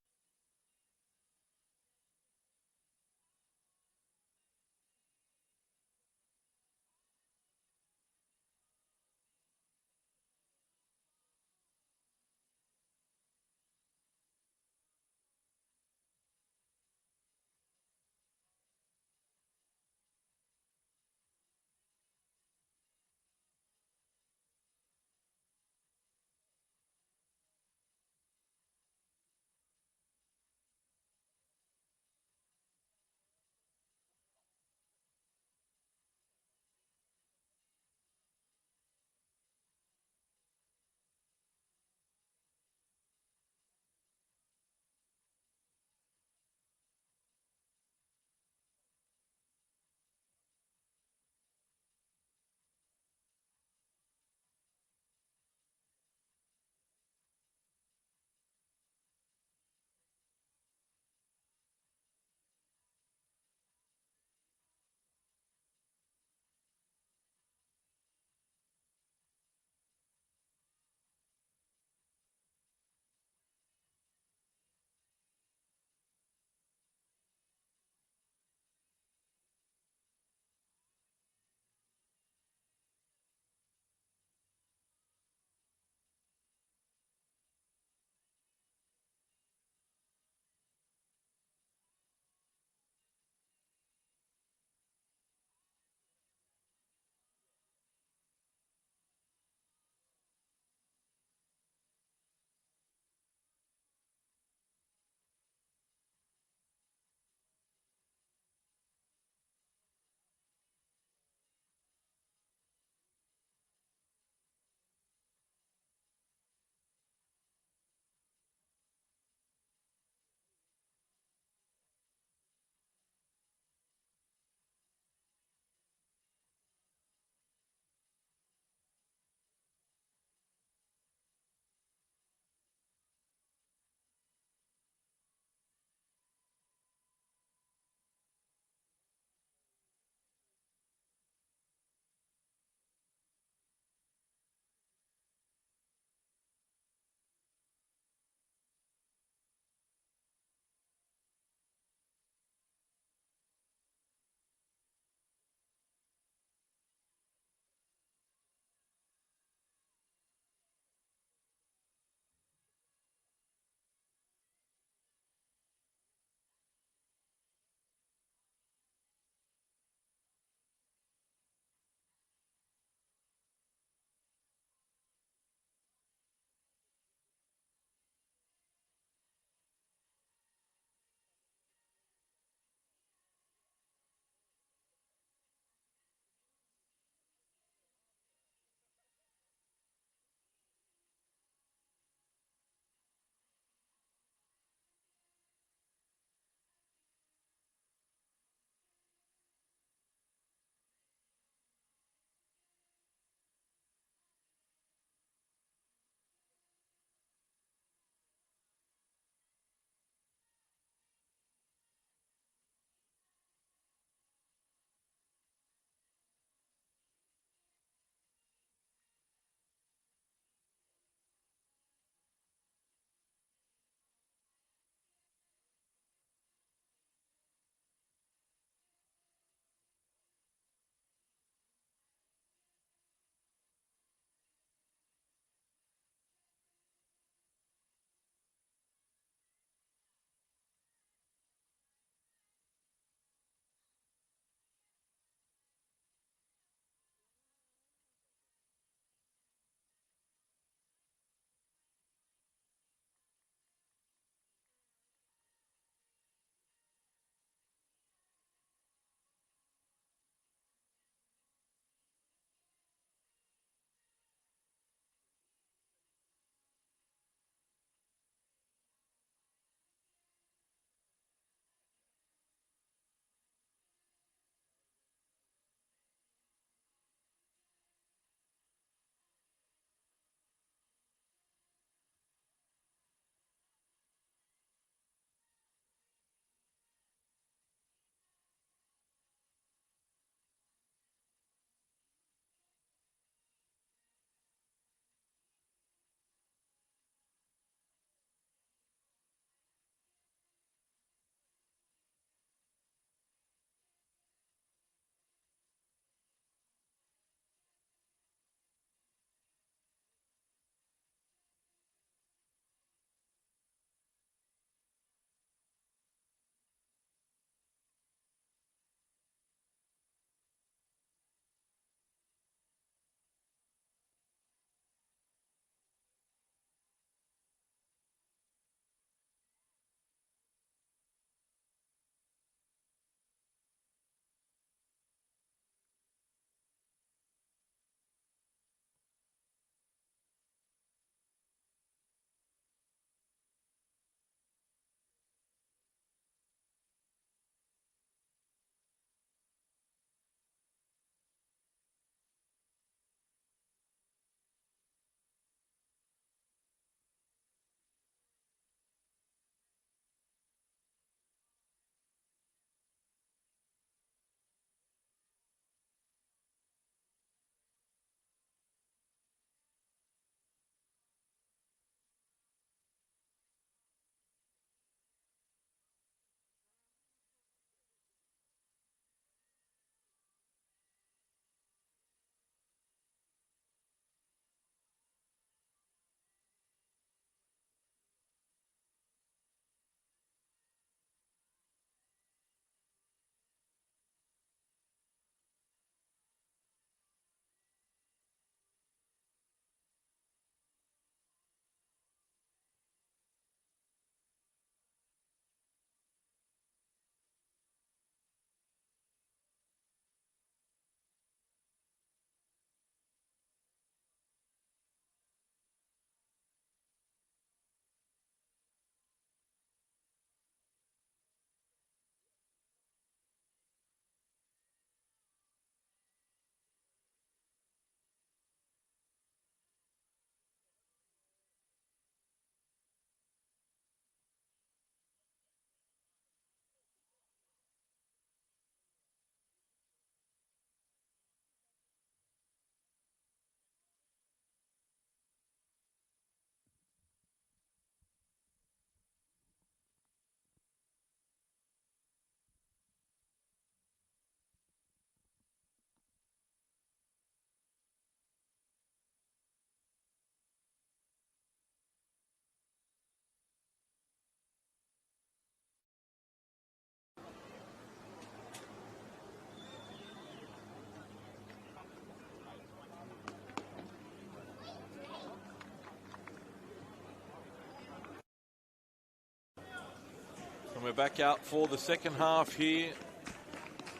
And we're back out for the second half here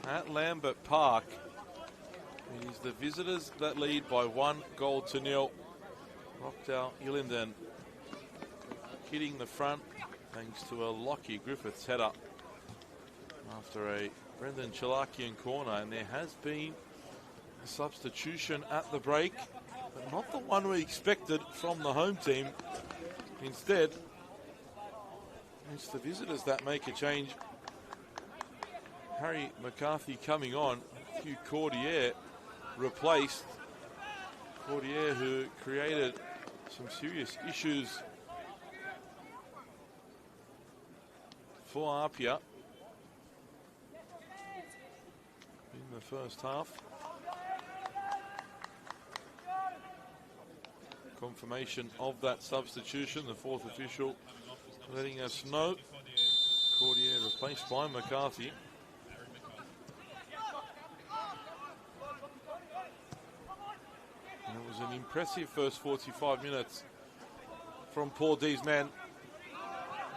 at Lambert Park. It is the visitors that lead by 1-0. Rockdale Ilinden hitting the front thanks to a Lockie Griffiths header after a Brendan Chalakian corner, and there has been a substitution at the break, but not the one we expected from the home team. Instead, it's the visitors that make a change. Harry McCarthy coming on, Hugh Cordier replaced. Cordier, who created some serious issues for APIA in the first half. Confirmation of that substitution, the fourth official letting us know. Cordier replaced by McCarthy. And it was an impressive first 45 minutes from Paul D's men.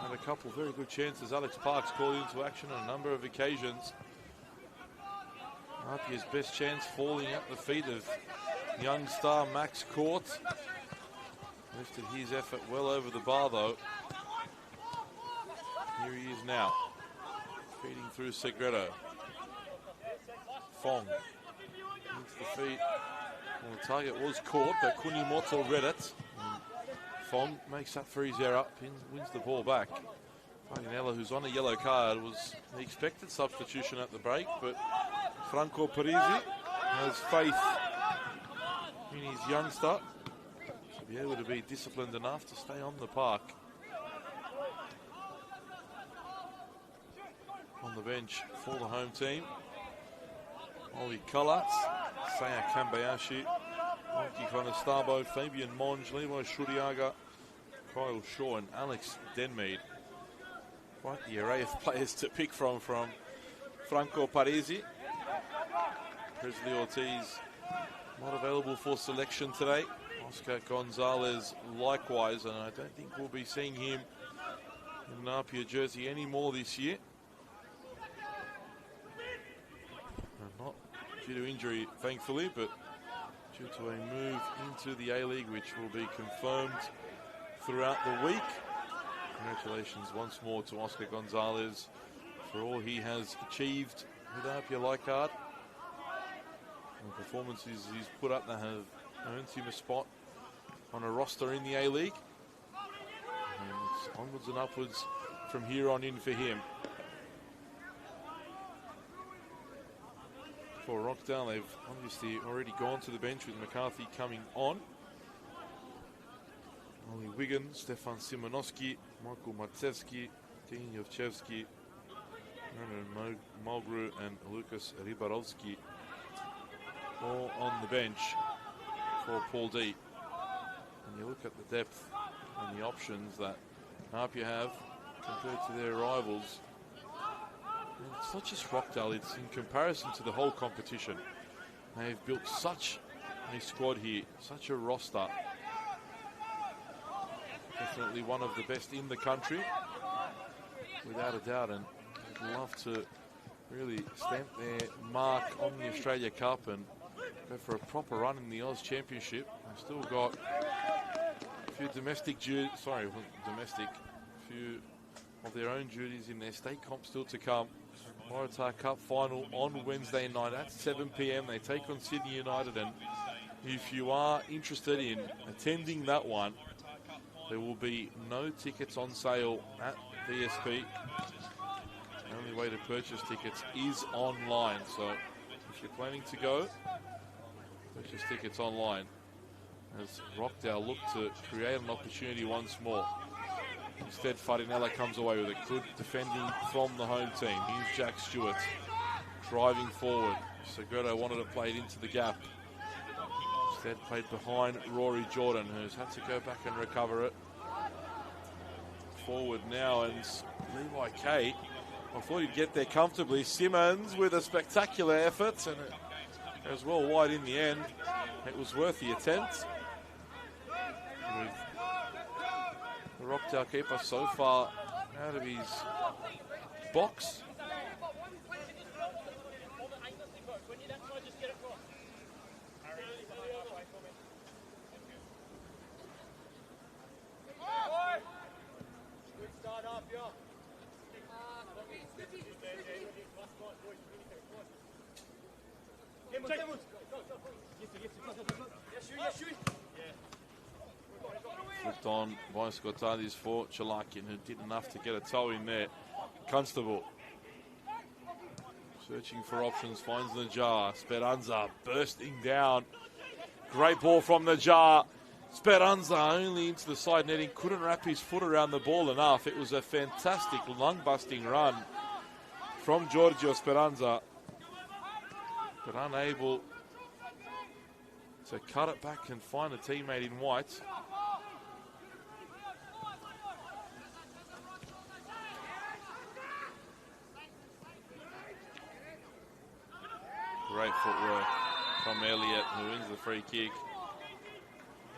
Had a couple of very good chances. Alex Parks called into action on a number of occasions. APIA's best chance falling at the feet of young star Max Court. Lifted his effort well over the bar though. Here he is now, feeding through Segredo. Fong hits the feet. Well, the target was caught, but Kunimoto read it. And Fong makes up for his error, wins the ball back. Faginella, who's on a yellow card, was the expected substitution at the break, but Franco Parisi has faith in his youngster to be able to be disciplined enough to stay on the park. On the bench for the home team, Oli Kalatz, Saya Kambayashi, Mikey Konestabo, Fabian Monge, Levi Shuriaga, Kyle Shaw and Alex Denmead. Quite the array of players to pick from Franco Parisi. Presley Ortiz not available for selection today. Oscar Gonzalez likewise, and I don't think we'll be seeing him in an APIA jersey anymore this year. Not due to injury, thankfully, but due to a move into the A-League, which will be confirmed throughout the week. Congratulations once more to Oscar Gonzalez for all he has achieved with APIA Leichhardt. The performances he's put up that have earned him a spot on a roster in the A-League. And it's onwards and upwards from here on in for him. For Rockdale, they've obviously already gone to the bench with McCarthy coming on. Ollie Wigan, Stefan Simonoski, Michael Matsevsky, Dean Yovchevsky, Ronan Mulgrew and Lucas Rybarovsky all on the bench for Paul D. And you look at the depth and the options that APIA have compared to their rivals. It's not just Rockdale, it's in comparison to the whole competition. They've built such a squad here, such a roster. Definitely one of the best in the country, without a doubt, and I'd love to really stamp their mark on the Australia Cup and go for a proper run in the Oz Championship. They've still got a few domestic duties, a few of their own duties in their state comp still to come. Waratah Cup final on Wednesday night at 7 p.m. They take on Sydney United, and if you are interested in attending that one, there will be no tickets on sale at VSP. The only way to purchase tickets is online, so if you're planning to go, purchase tickets online, as Rockdale look to create an opportunity once more. Instead, Farinella comes away with it. Good defending from the home team. Here's Jack Stewart driving forward. Segredo wanted to play it into the gap. Instead, played behind Rory Jordan, who's had to go back and recover it. Forward now, and Levi K. I thought he'd get there comfortably. Simmons with a spectacular effort, and it goes well wide in the end. It was worth the attempt. With the Rockdale keeper so far out of his box. Flipped on by Scottadis for Chalakian, who did enough to get a toe in there. Constable searching for options, finds Najar. Speranza bursting down. Great ball from Najar. Speranza only into the side netting, couldn't wrap his foot around the ball enough. It was a fantastic lung-busting run from Giorgio Speranza, but unable to cut it back and find a teammate in white. Great footwork from Elliott, who wins the free kick.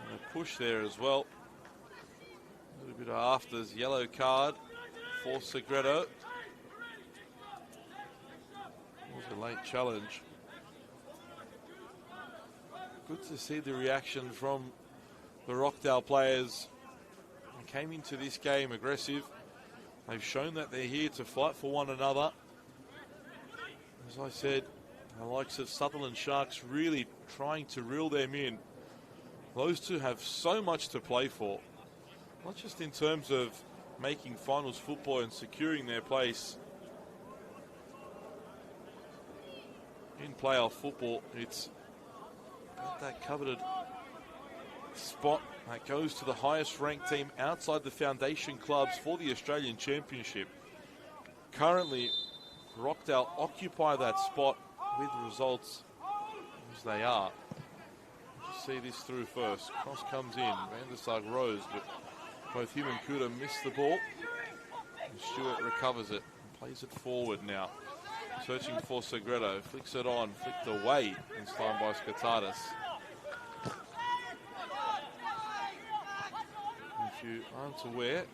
And a push there as well. A little bit of afters, yellow card for Segredo. Was a late challenge. Good to see the reaction from the Rockdale players. They came into this game aggressive. They've shown that they're here to fight for one another. As I said, the likes of Sutherland Sharks really trying to reel them in. Those two have so much to play for, not just in terms of making finals football and securing their place in playoff football. It's about that coveted spot that goes to the highest ranked team outside the foundation clubs for the Australian Championship. Currently, Rockdale occupy that spot with results as they are. Just see this through first. Cross comes in. Van der Sar rose, but both him and Kuda miss the ball. And Stewart recovers it and plays it forward now. Searching for Segredo. Flicks it on. Flicked away this time by Skatadis. If you aren't aware,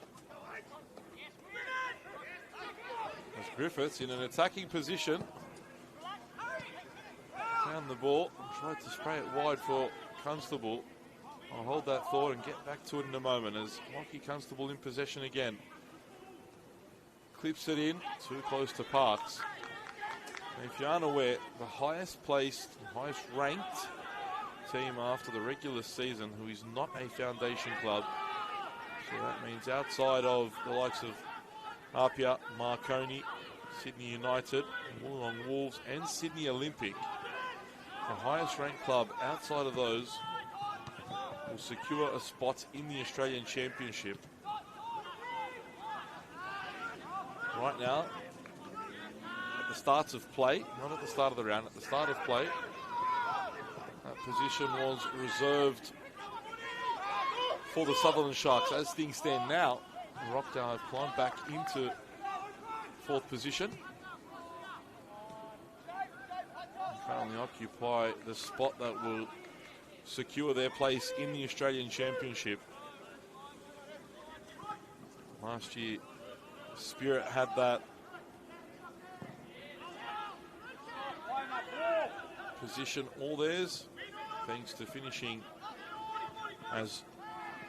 as Griffiths in an attacking position found the ball and tried to spray it wide for Constable. I'll hold that thought and get back to it in a moment as Lockie Constable in possession again. Clips it in, too close to Parks. And if you aren't aware, the highest placed, highest ranked team after the regular season who is not a foundation club, so that means outside of the likes of APIA, Marconi, Sydney United, Wollongong Wolves and Sydney Olympic, the highest ranked club outside of those will secure a spot in the Australian Championship. Right now, at the starts of play, not at the start of the round, at the start of play, that position was reserved for the Sutherland Sharks. As things stand now, Rockdale have climbed back into fourth position. Currently occupy the spot that will secure their place in the Australian Championship. Last year, Spirit had that position all theirs, thanks to finishing as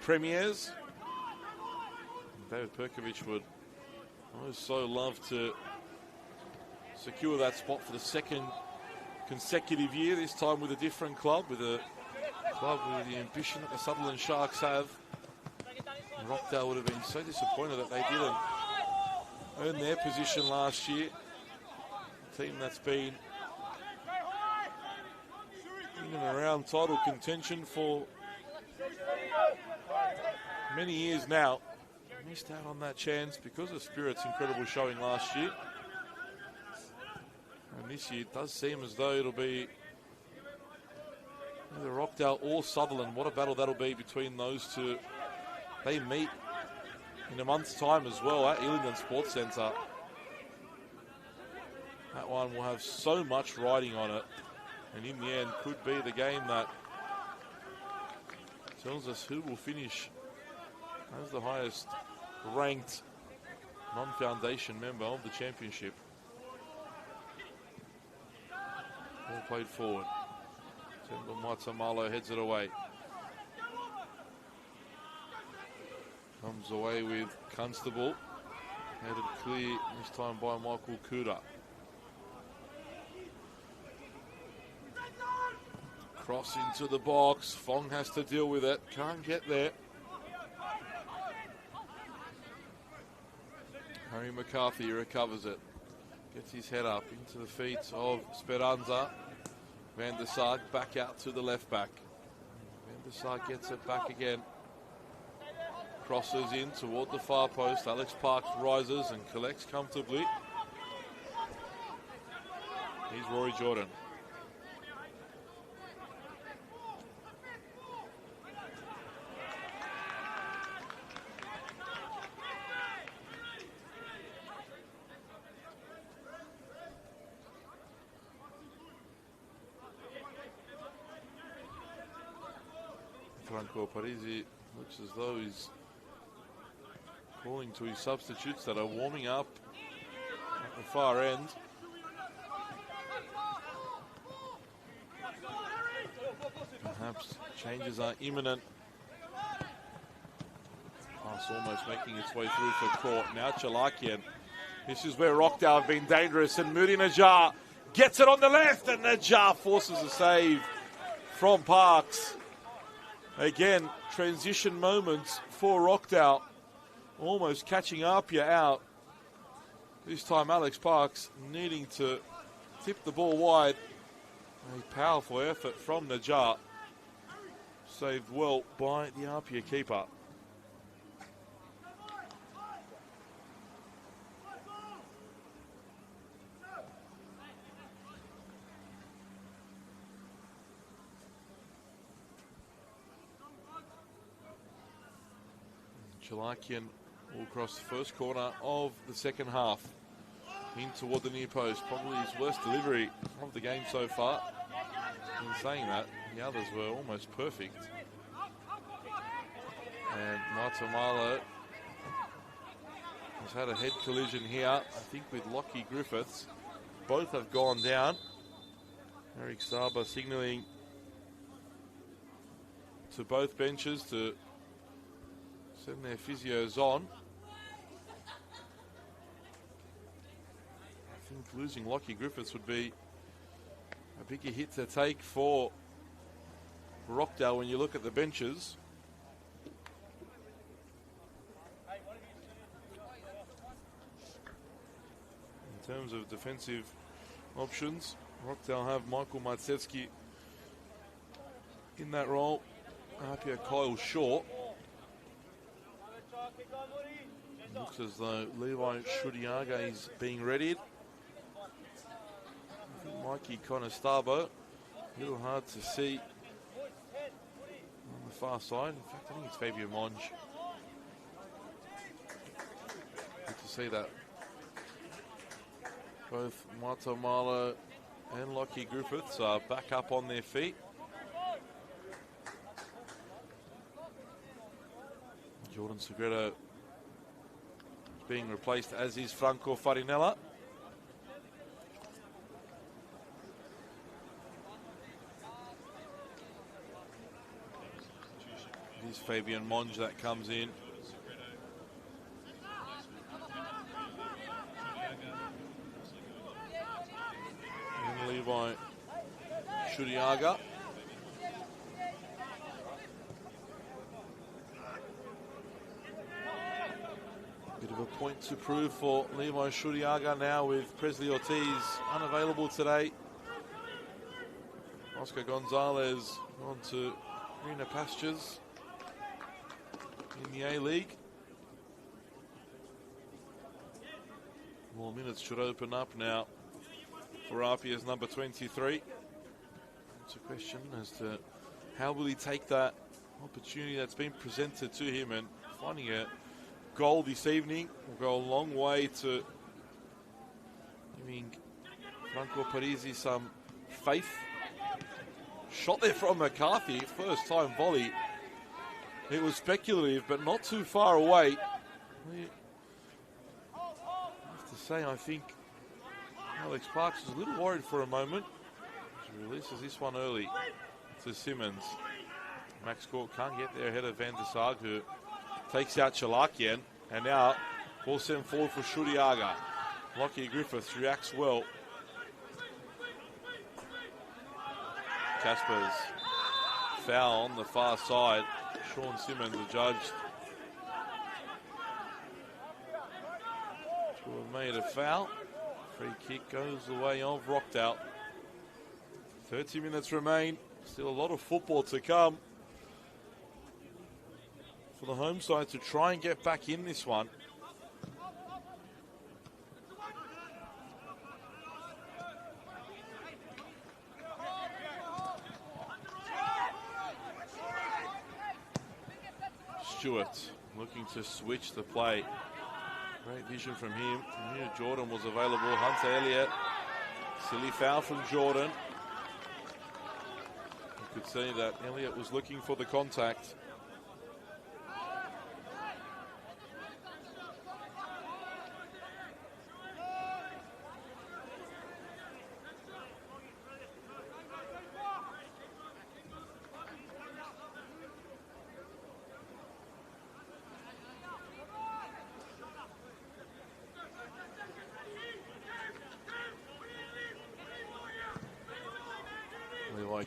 premiers. David Perkovic would so love to secure that spot for the second consecutive year, this time with a different club, with a club with the ambition that the Sutherland Sharks have. And Rockdale would have been so disappointed that they didn't earn their position last year. A team that's been in and around title contention for many years now. Missed out on that chance because of Spirit's incredible showing last year. And this year it does seem as though it'll be either Rockdale or Sutherland. What a battle that'll be between those two. They meet in a month's time as well at Ilinden Sports Centre. That one will have so much riding on it, and in the end could be the game that tells us who will finish as the highest ranked non-foundation member of the championship. Ball played forward. Temba Matamalo heads it away. Comes away with Constable. Headed clear this time by Michael Kuda. Cross into the box. Fong has to deal with it. Can't get there. Harry McCarthy recovers it. Gets his head up into the feet of Speranza. Van der Sar back out to the left back. Van der Sar gets it back again. Crosses in toward the far post. Alex Parks rises and collects comfortably. Here's Rory Jordan. Franco Parisi looks as though he's calling to his substitutes that are warming up at the far end. Perhaps changes are imminent. Pass almost making its way through for court. Now Chalakian. This is where Rockdale have been dangerous, and Moody Najjar gets it on the left, and Najjar forces a save from Parks. Again, transition moments for Rockdale. Almost catching APIA out. This time Alex Parks needing to tip the ball wide. A powerful effort from Najjar. Saved well by the APIA keeper. Chalakian will cross the first corner of the second half. In toward the near post. Probably his worst delivery of the game so far. In saying that, the others were almost perfect. And Matamalo has had a head collision here, I think with Lockie Griffiths. Both have gone down. Eric Saba signalling to both benches to send their physios on. I think losing Lockie Griffiths would be a bigger hit to take for Rockdale when you look at the benches. In terms of defensive options, Rockdale have Michael Matsevsky in that role. APIA Kyle Shaw. Looks as though Levi Shudiaga is being readied. Mikey Conestabo, a little hard to see on the far side. In fact, I think it's Fabian Monge. Good to see that. Both Matamalo and Lockie Griffiths are back up on their feet. Jordan Segredo is being replaced, as is Franco Farinella. It is Fabian Monge that comes in. And Levi Shudiaga. Bit of a point to prove for Levi Shudiaga now with Presley Ortiz unavailable today. Oscar Gonzalez on to greener pastures in the A-League. More minutes should open up now for APIA's number 23. It's a question as to how will he take that opportunity that's been presented to him, and finding a goal this evening will go a long way to giving Franco Parisi some faith. Shot there from McCarthy, first time volley. It was speculative, but not too far away. say, I think Alex Parks is a little worried for a moment. He releases this one early to Simmons. Max Court can't get there ahead of Van der Sar, who takes out Chalakian. And now, ball sent forward for Shudiaga. Lockie Griffiths reacts well. Casper's foul on the far side. Sean Simmons adjudged to have made a foul. Free kick goes the way of Rockdale. 30 minutes remain. Still a lot of football to come for the home side to try and get back in this one. Stewart looking to switch the play. Great vision from him. He knew Jordan was available. Hunter Elliott. Silly foul from Jordan. You could see that Elliott was looking for the contact.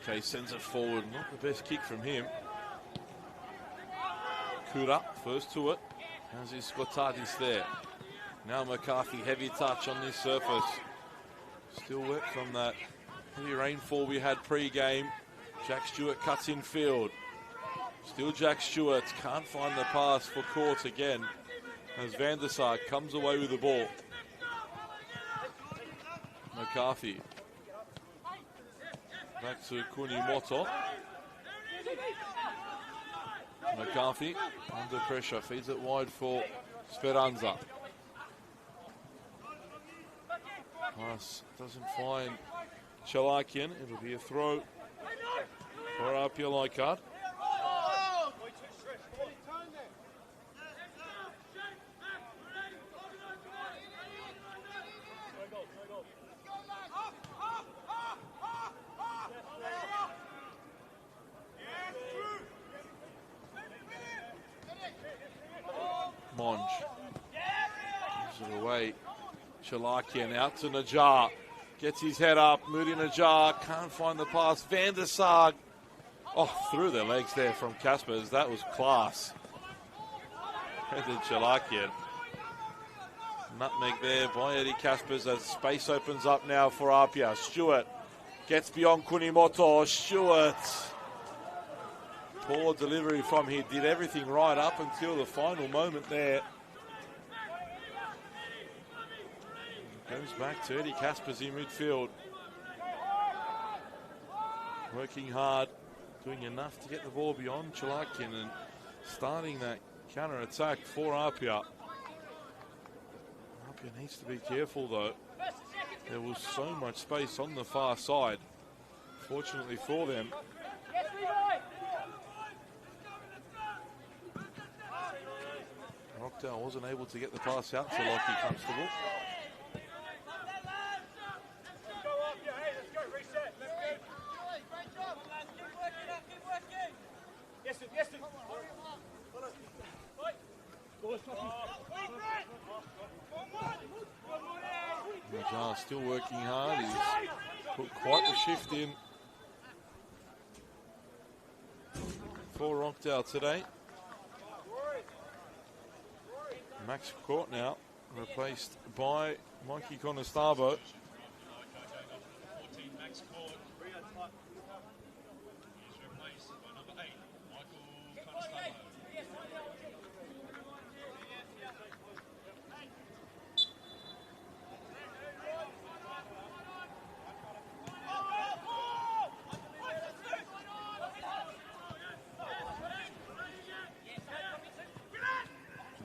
Okay, sends it forward. Not the best kick from him. Kuda first to it. As is Scottadis there. Now McCarthy, heavy touch on this surface. Still wet from that heavy rainfall we had pre-game. Jack Stewart cuts in field. Still Jack Stewart. Can't find the pass for Court again. As Van der Sar comes away with the ball. McCarthy. Back to Kunimoto. McCarthy under pressure, feeds it wide for Speranza. Pass doesn't find Chalakian. It'll be a throw for APIA Leichhardt. Monge gives it away. Chalakian out to Najjar. Gets his head up. Moody Najjar can't find the pass. Van der Sar. Oh, through the legs there from Caspers. That was class. Headed Chalakian. Nutmeg there by Eddie Caspers as space opens up now for APIA. Stewart gets beyond Kunimoto. Stewart. Poor delivery from him. Did everything right up until the final moment there. Goes back to Eddie Caspers in midfield. Working hard. Doing enough to get the ball beyond Chalakian and starting that counter-attack for APIA. APIA needs to be careful though. There was so much space on the far side. Fortunately for them. Rockdale wasn't able to get the pass out to Lockie Constable. Najjar still working hard. He's put quite the shift in for Rockdale today. Max Court now, replaced by Mikey Conestavo.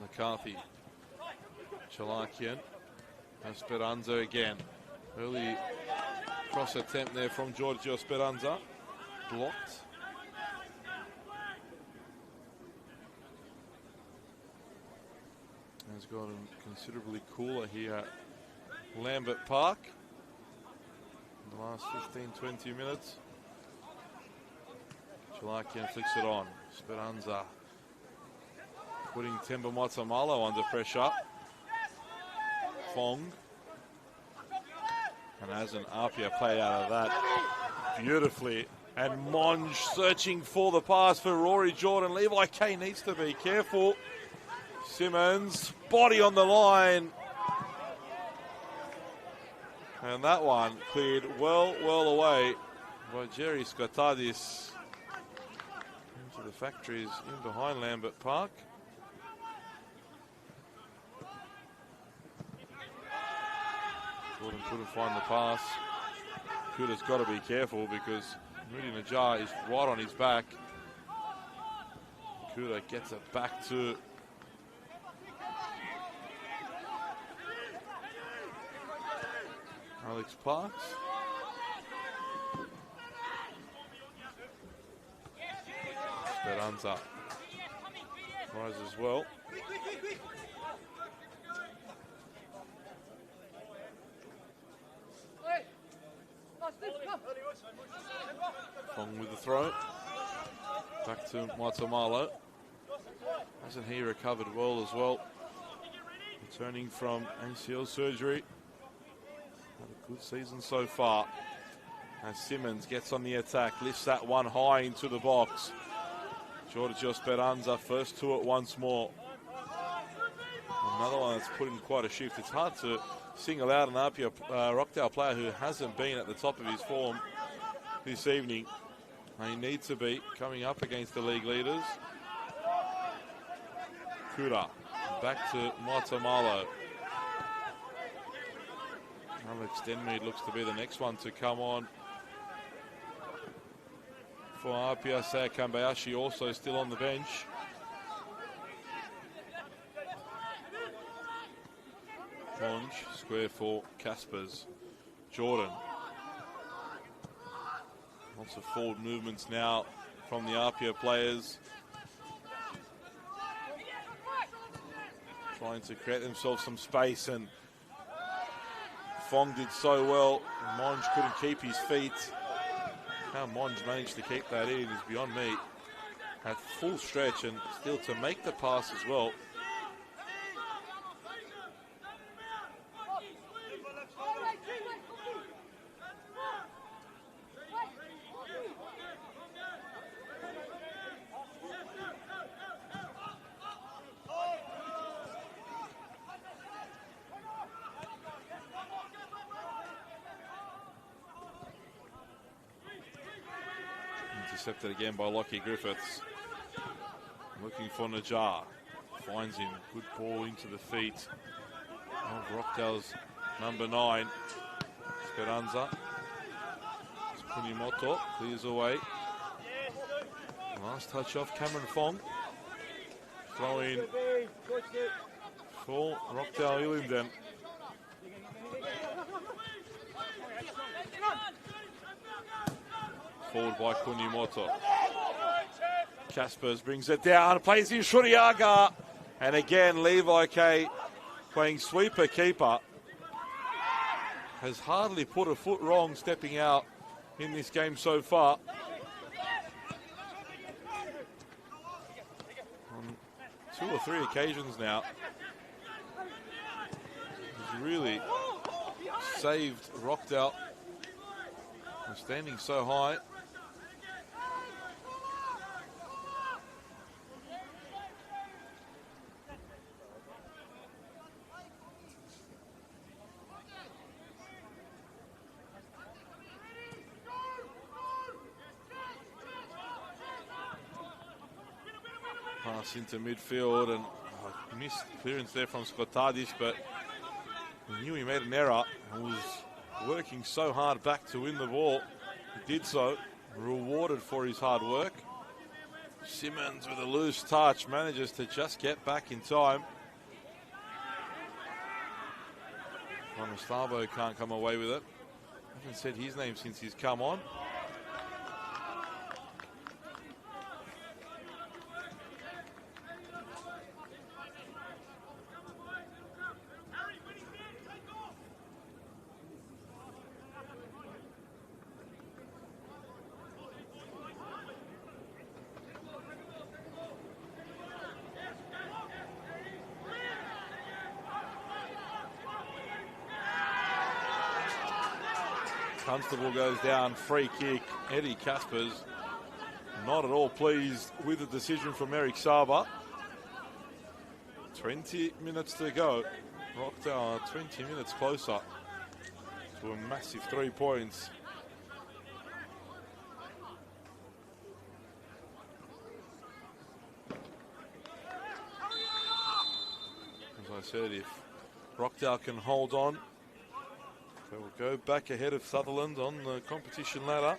McCarthy. Chalakian. Speranza again. Early cross attempt there from Giorgio Speranza. Blocked. Has gotten considerably cooler here at Lambert Park in the last 15-20 minutes. Chalakian flicks it on. Speranza putting Temba Matamalo under pressure. Fong. And has an APIA play out of that beautifully. And Monge searching for the pass for Rory Jordan. Levi K needs to be careful. Simmons, body on the line. And that one cleared well away by Jerry Skotadis. Into the factories in behind Lambert Park. Jordan couldn't find the pass. Kuda's got to be careful because Moody Najjar is right on his back. Kuda gets it back to Alex Parks. Speranza tries as well. Fong with the throw. Back to Matamalo. Hasn't he recovered well as well? Returning from ACL surgery. Had a good season so far. As Simmons gets on the attack, lifts that one high into the box. Giorgio Speranza first to it once more. Another one that's put in quite a shift. It's hard to single out an APIA Rockdale player who hasn't been at the top of his form this evening. They need to be coming up against the league leaders. Kuda back to Matamalo. Alex Denmead looks to be the next one to come on for APIA. Saya Kambayashi also still on the bench. Monge, square for Caspers. Jordan. Lots of forward movements now from the APIA players. Trying to create themselves some space, and Fong did so well. Monge couldn't keep his feet. How Monge managed to keep that in is beyond me. At full stretch and still to make the pass as well. Intercepted again by Lockie Griffiths. Looking for Najjar. Finds him. Good ball into the feet of Rockdale's number 9. Speranza. Punimoto clears away. Last touch off Cameron Fong. Throw in for Rockdale Ilinden. Forward by Kunimoto. Caspers brings it down, plays in Shuriaga. And again, Levi K playing sweeper keeper. Has hardly put a foot wrong stepping out in this game so far. On 2 or 3 occasions now. He's really saved Rockdale. They're standing so high. Pass into midfield, and missed clearance there from Skotadis, but he knew he made an error and was working so hard back to win the ball. He did so, rewarded for his hard work. Simmons with a loose touch manages to just get back in time. Monestavo can't come away with it. I haven't said his name since he's come on. Constable goes down, free kick. Eddie Caspers not at all pleased with the decision from Eric Saba. 20 minutes to go. Rockdale are 20 minutes closer to a massive 3 points. As I said, if Rockdale can hold on, they will go back ahead of Sutherland on the competition ladder.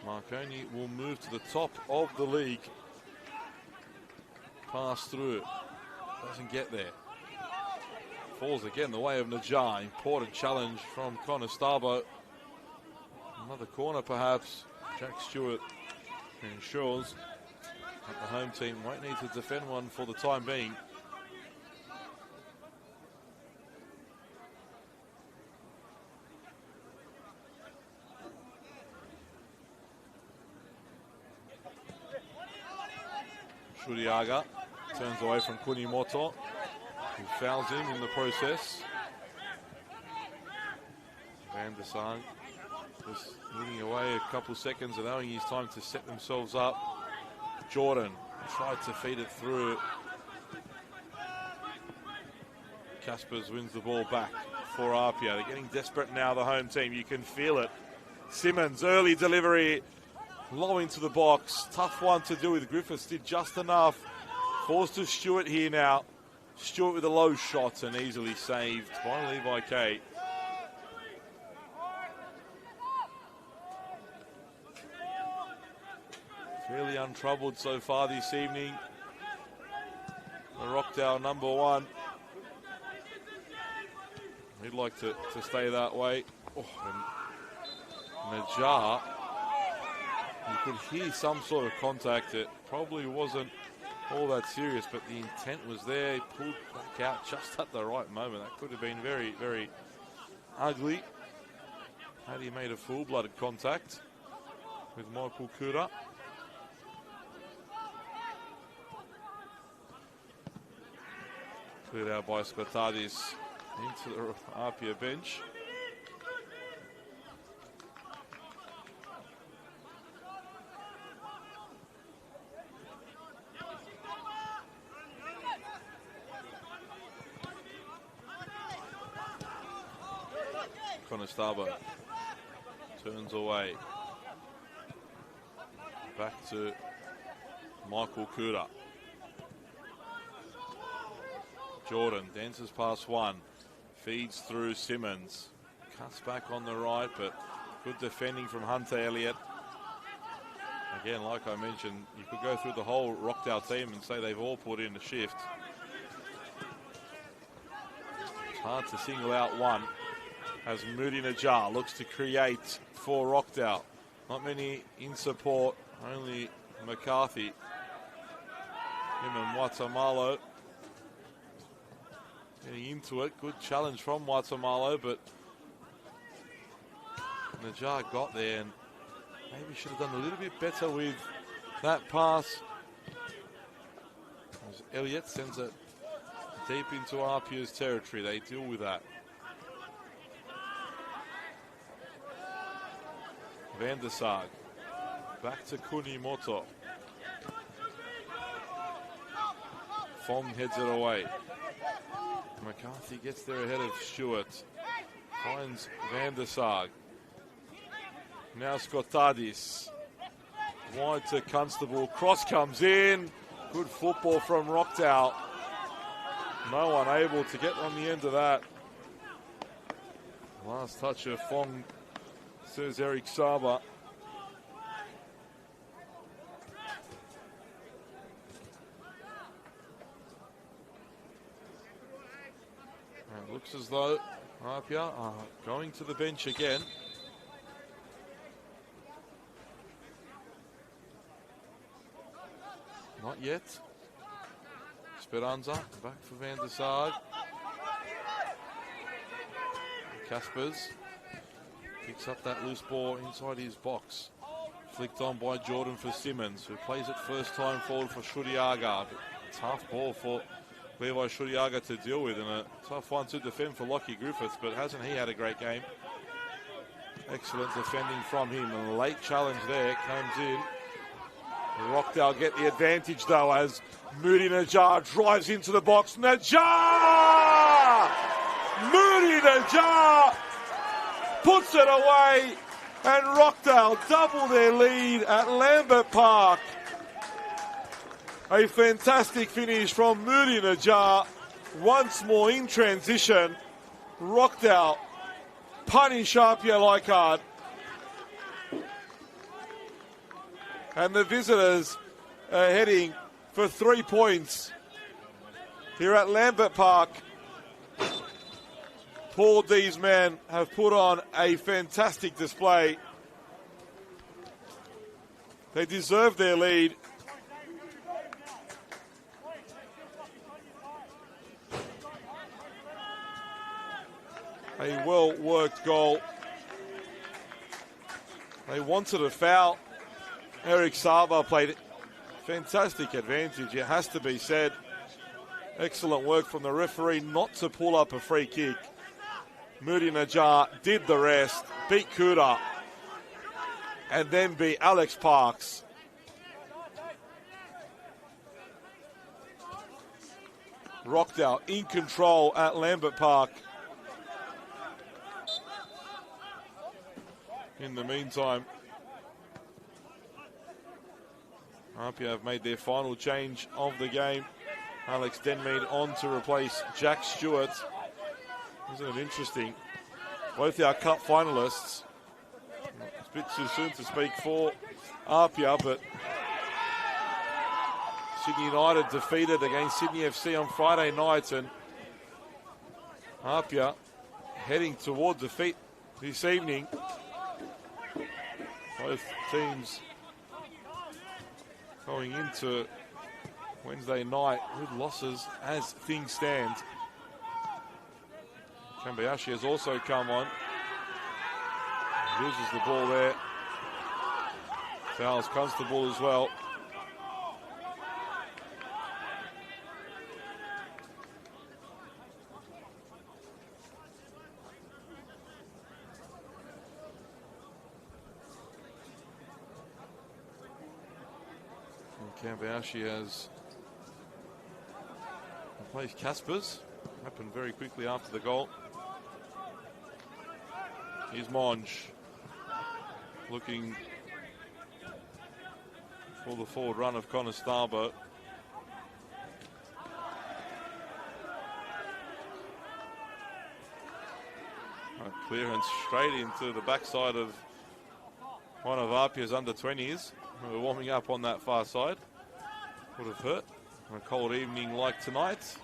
Marconi will move to the top of the league. Pass through, doesn't get there. Falls again the way of Najjar. Important challenge from Connor Starbo. Another corner perhaps. Jack Stewart ensures that the home team won't need to defend one for the time being. Shuriaga turns away from Kunimoto, who fouls him in the process. Van der Sar just moving away a couple seconds, allowing his time to set themselves up. Jordan tried to feed it through. Caspers wins the ball back for APIA. They're getting desperate now, the home team. You can feel it. Simmons, early delivery. Low into the box. Tough one to do with. Griffiths did just enough. Falls to Stewart here now. Stewart with a low shot and easily saved by Levi K. Fairly untroubled so far this evening. The Rockdale number one. We'd like to stay that way. Oh, and Najjar. You could hear some sort of contact. It probably wasn't all that serious, but the intent was there. He pulled back out just at the right moment. That could have been very, very ugly had he made a full-blooded contact with Michael Kuda. Cleared out by Skotadis into the APIA bench. Conestable turns away. Back to Michael Kuda. Jordan dances past one. Feeds through Simmons. Cuts back on the right, but good defending from Hunter Elliott. Again, like I mentioned, you could go through the whole Rockdale team and say they've all put in a shift. It's hard to single out one. As Moody Najjar looks to create for Rockdale. Not many in support, only McCarthy. Him and Watamalo getting into it. Good challenge from Watamalo, but Najjar got there and maybe should have done a little bit better with that pass. As Elliott sends it deep into APIA's territory. They deal with that. Van der Sar back to Kunimoto. Fong heads it away. McCarthy gets there ahead of Stewart. Finds Van der Sar. Now Skotadis. Wide to Constable. Cross comes in. Good football from Rockdale. No one able to get on the end of that. Last touch of Fong, says Eric Saba. And it looks as though APIA are going to the bench again. Not yet. Speranza back for Van der Sar. Caspers picks up that loose ball inside his box. Flicked on by Jordan for Simmons, who plays it first time forward for Shuriaga. Tough ball for Levi Shuriaga to deal with, and a tough one to defend for Lockie Griffiths, but hasn't he had a great game? Excellent defending from him, and a late challenge there comes in. Rockdale get the advantage though as Moody Najjar drives into the box. Najjar! Moody Najjar puts it away, and Rockdale double their lead at Lambert Park. A fantastic finish from Moody Najjar. Once more in transition, Rockdale punish APIA Leichhardt. And the visitors are heading for 3 points here at Lambert Park. Paul D's men have put on a fantastic display. They deserve their lead. A well-worked goal. They wanted a foul. Eric Sava played fantastic advantage, it has to be said. Excellent work from the referee not to pull up a free kick. Moody Najjar did the rest, beat Kuda, and then beat Alex Parks. Rockdale in control at Lambert Park. In the meantime, APIA have made their final change of the game. Alex Denmead on to replace Jack Stewart. Isn't it interesting? Both our cup finalists. It's a bit too soon to speak for APIA, but Sydney United defeated against Sydney FC on Friday night, and APIA heading toward defeat this evening. Both teams going into Wednesday night with losses as things stand. Kambayashi has also come on. Loses the ball there. Fouls Constable as well. Kambayashi has replaced Caspers. Happened very quickly after the goal. Here's Monge looking for the forward run of Connor Starbo. A clearance straight into the backside of one of APIA's under-20s. We're warming up on that far side. Would have hurt on a cold evening like tonight.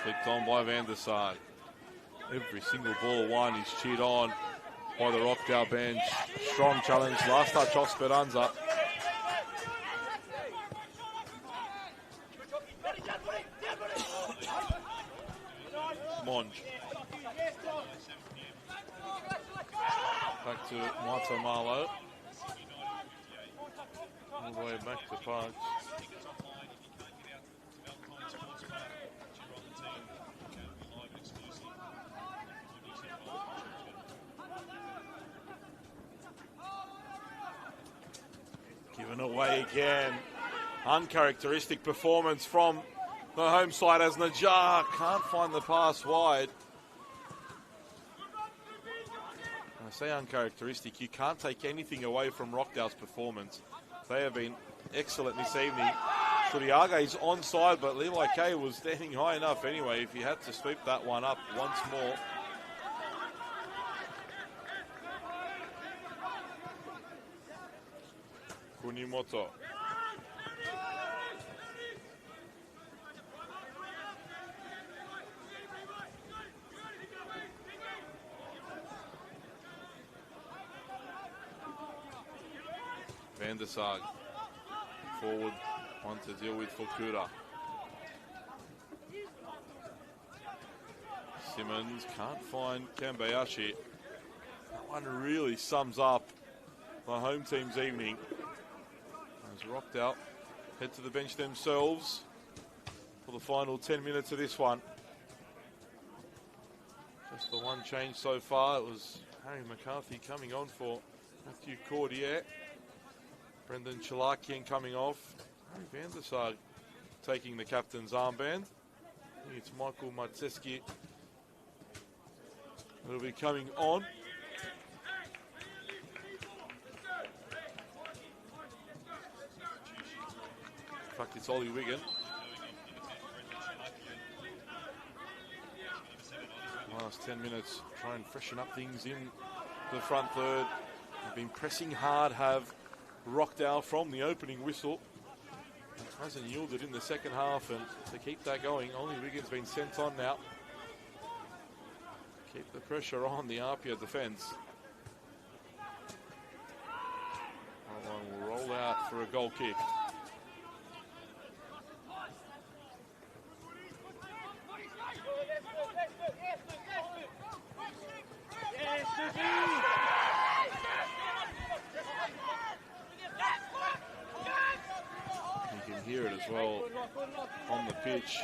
Flicked on by Van der Sar. Every single ball won is cheered on by the Rockdale bench. Strong challenge. Last touch off Speranza. Monge. Back to Matamalo. All the way back to Parks. Given away again. Uncharacteristic performance from the home side as Najjar can't find the pass wide. I say uncharacteristic, you can't take anything away from Rockdale's performance. They have been excellent this evening. Shuriaga is onside, but Levi K was standing high enough anyway if he had to sweep that one up once more. Kunimoto. Van der Sar forward, one to deal with for Kura. Simmons can't find Kambayashi. That one really sums up the home team's evening. As Rockdale head to the bench themselves for the final 10 minutes of this one. Just the one change so far. It was Harry McCarthy coming on for Matthew Cordier. Brendan Chalakian coming off. Harry Van der Sar taking the captain's armband. I think it's Michael Martzeski will be coming on. In fact, it's Ollie Wigan. Last 10 minutes, try and freshen up things in the front third. They've been pressing hard, have Rockdale from the opening whistle. It hasn't yielded in the second half, and to keep that going, Ollie Wigan's been sent on now. Keep the pressure on the APIA defence. That one will roll out for a goal kick. You can hear it as well on the pitch.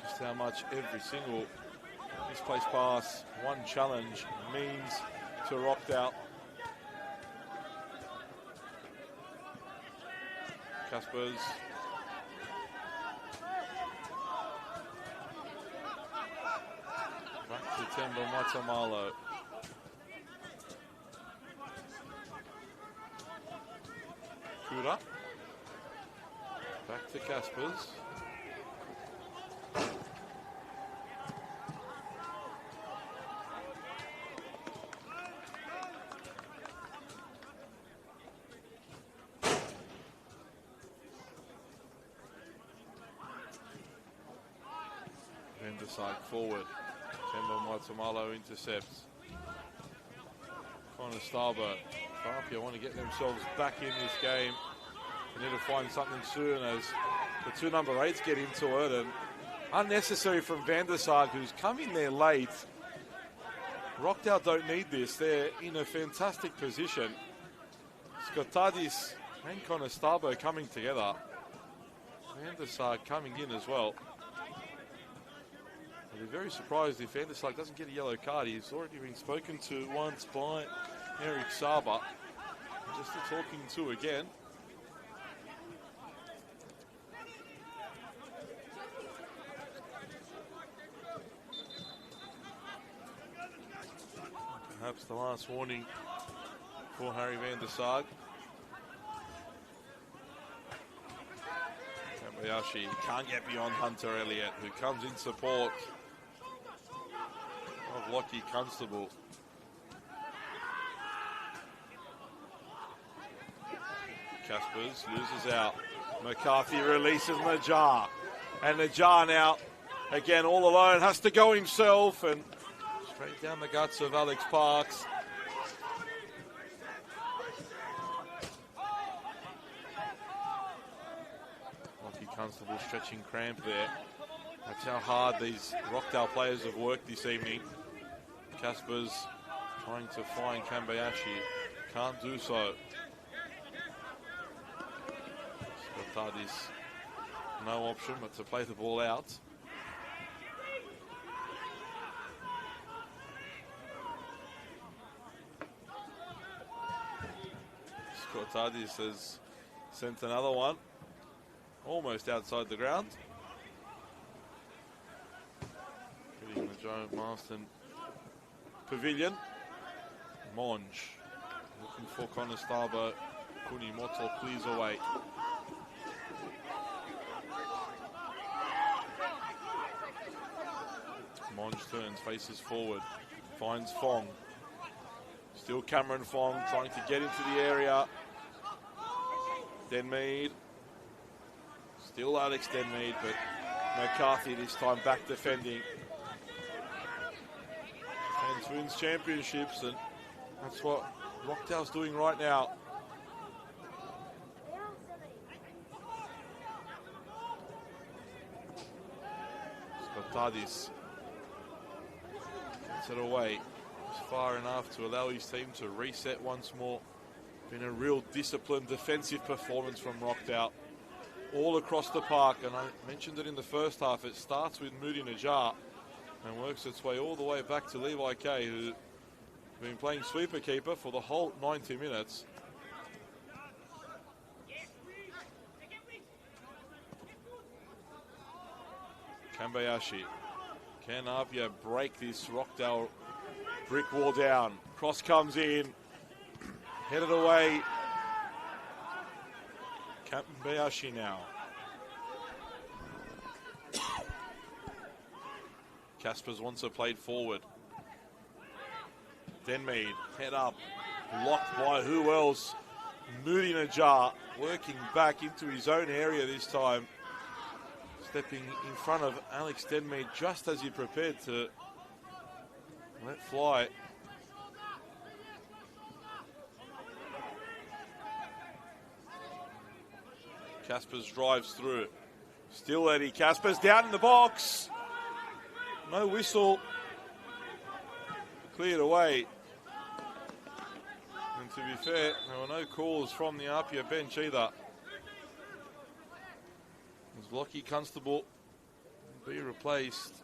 Just how much every single misplaced pass, one challenge means to Rockdale. Caspers. Back to Temba Matamalo. Kura. Back to Caspers. Van der Sar forward. Temba Matamalo intercepts. Connor Starber. APIA want to get themselves back in this game. They need to find something soon as the two number 8s get into it, and unnecessary from Van der Sar, who's come in there late. Rockdale don't need this. They're in a fantastic position. Skotadis and Connor Starbo coming together. Van der Sar coming in as well. I'll be very surprised if Van der Sar doesn't get a yellow card. He's already been spoken to once by Eric Saba. Just a talking to again. Perhaps the last warning for Harry Van der Sar. Kambayashi can't get beyond Hunter Elliott, who comes in support of Lockie Constable. Caspers loses out. McCarthy releases Najjar. And Najjar now, again, all alone, has to go himself and straight down the guts of Alex Parks. Lockie Constable stretching cramp there. That's how hard these Rockdale players have worked this evening. Caspers trying to find Kambayashi. Can't do so. Skotadis, no option but to play the ball out. Skotadis has sent another one, almost outside the ground. Hitting the Joe Marston Pavilion. Monge looking for Connor Starbo. Kunimoto clears away. Monge turns, faces forward, finds Fong. Still Cameron Fong trying to get into the area. Denmead. Still Alex Denmead, but McCarthy this time back defending. And wins championships, and that's what Rockdale's doing right now. Tadis gets it away. It's far enough to allow his team to reset once more. Been a real disciplined defensive performance from Rockdale all across the park, and I mentioned it in the first half. It starts with Moody Najjar and works its way all the way back to Levi Kay, who's been playing sweeper keeper for the whole 90 minutes. Kambayashi. Can APIA break this Rockdale brick wall down? Cross comes in. Headed away. Kambayashi now. Caspers wants it played forward. Denmead, head up. Blocked by who else? Moody Najjar, working back into his own area this time. Stepping in front of Alex Denmead just as he prepared to let fly. Caspers drives through. Still Eddie Caspers down in the box. No whistle. Cleared away. And to be fair, there were no calls from the APIA bench either. As Lockie Constable will be replaced.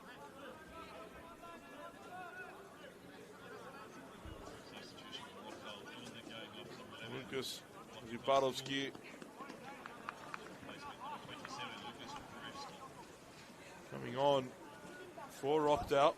Lucas Zibadovski coming on for Rockdale.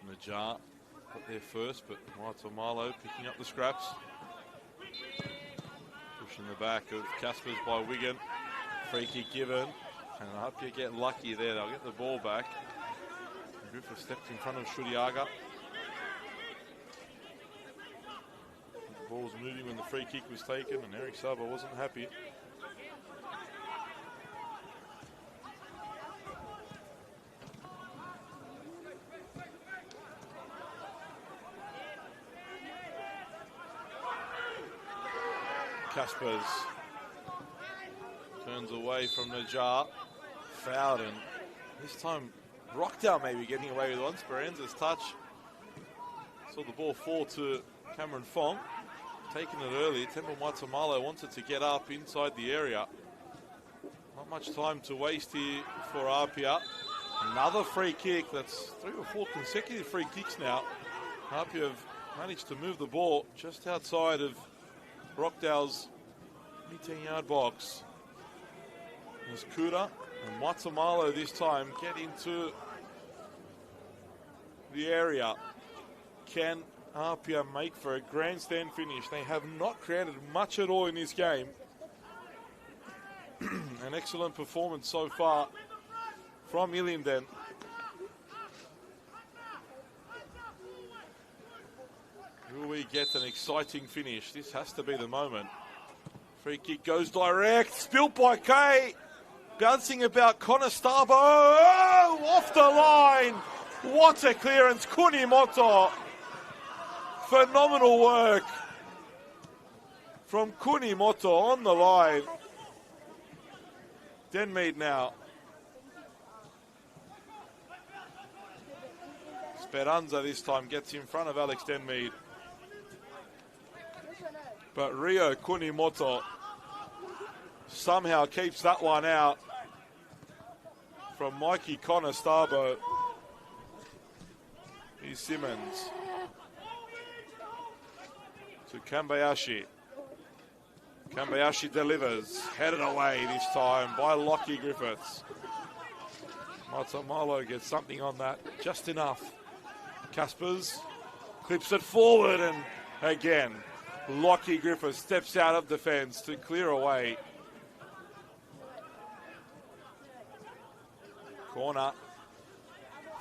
Najjar got there first, but Waitamalo picking up the scraps. Pushing the back of Caspers by Wigan. Free kick given. And APIA get lucky there. They'll get the ball back. Griffith stepped in front of Shudiaga. The ball was moving when the free kick was taken, and Eric Saba wasn't happy. Caspers turns away from Najjar. Fouled, and this time Rockdale maybe getting away with one. Speranza's touch. Saw the ball fall to Cameron Fong. Taking it early. Temple Waitamalo wanted to get up inside the area. Not much time to waste here for APIA. Another free kick. That's 3 or 4 consecutive free kicks now. APIA have managed to move the ball just outside of Rockdale's 18-yard box. As Kuda and Waitamalo this time get into the area. Can APIA make for a grandstand finish? They have not created much at all in this game. An excellent performance so far from Ilinden. Will we get an exciting finish? This has to be the moment. Free kick goes direct. Spilt by Kay. Bouncing about Connor Starbo. Oh, off the line. What a clearance. Kunimoto. Phenomenal work from Kunimoto on the line. Denmead now. Speranza this time gets in front of Alex Denmead. But Rio Kunimoto somehow keeps that one out from Mikey Connor Starbo. Here's Simmons. to Kambayashi. Kambayashi delivers, headed away this time by Lockie Griffiths. Matamalo gets something on that, just enough. Caspers clips it forward, and again, Lockie Griffiths steps out of defence to clear away. Corner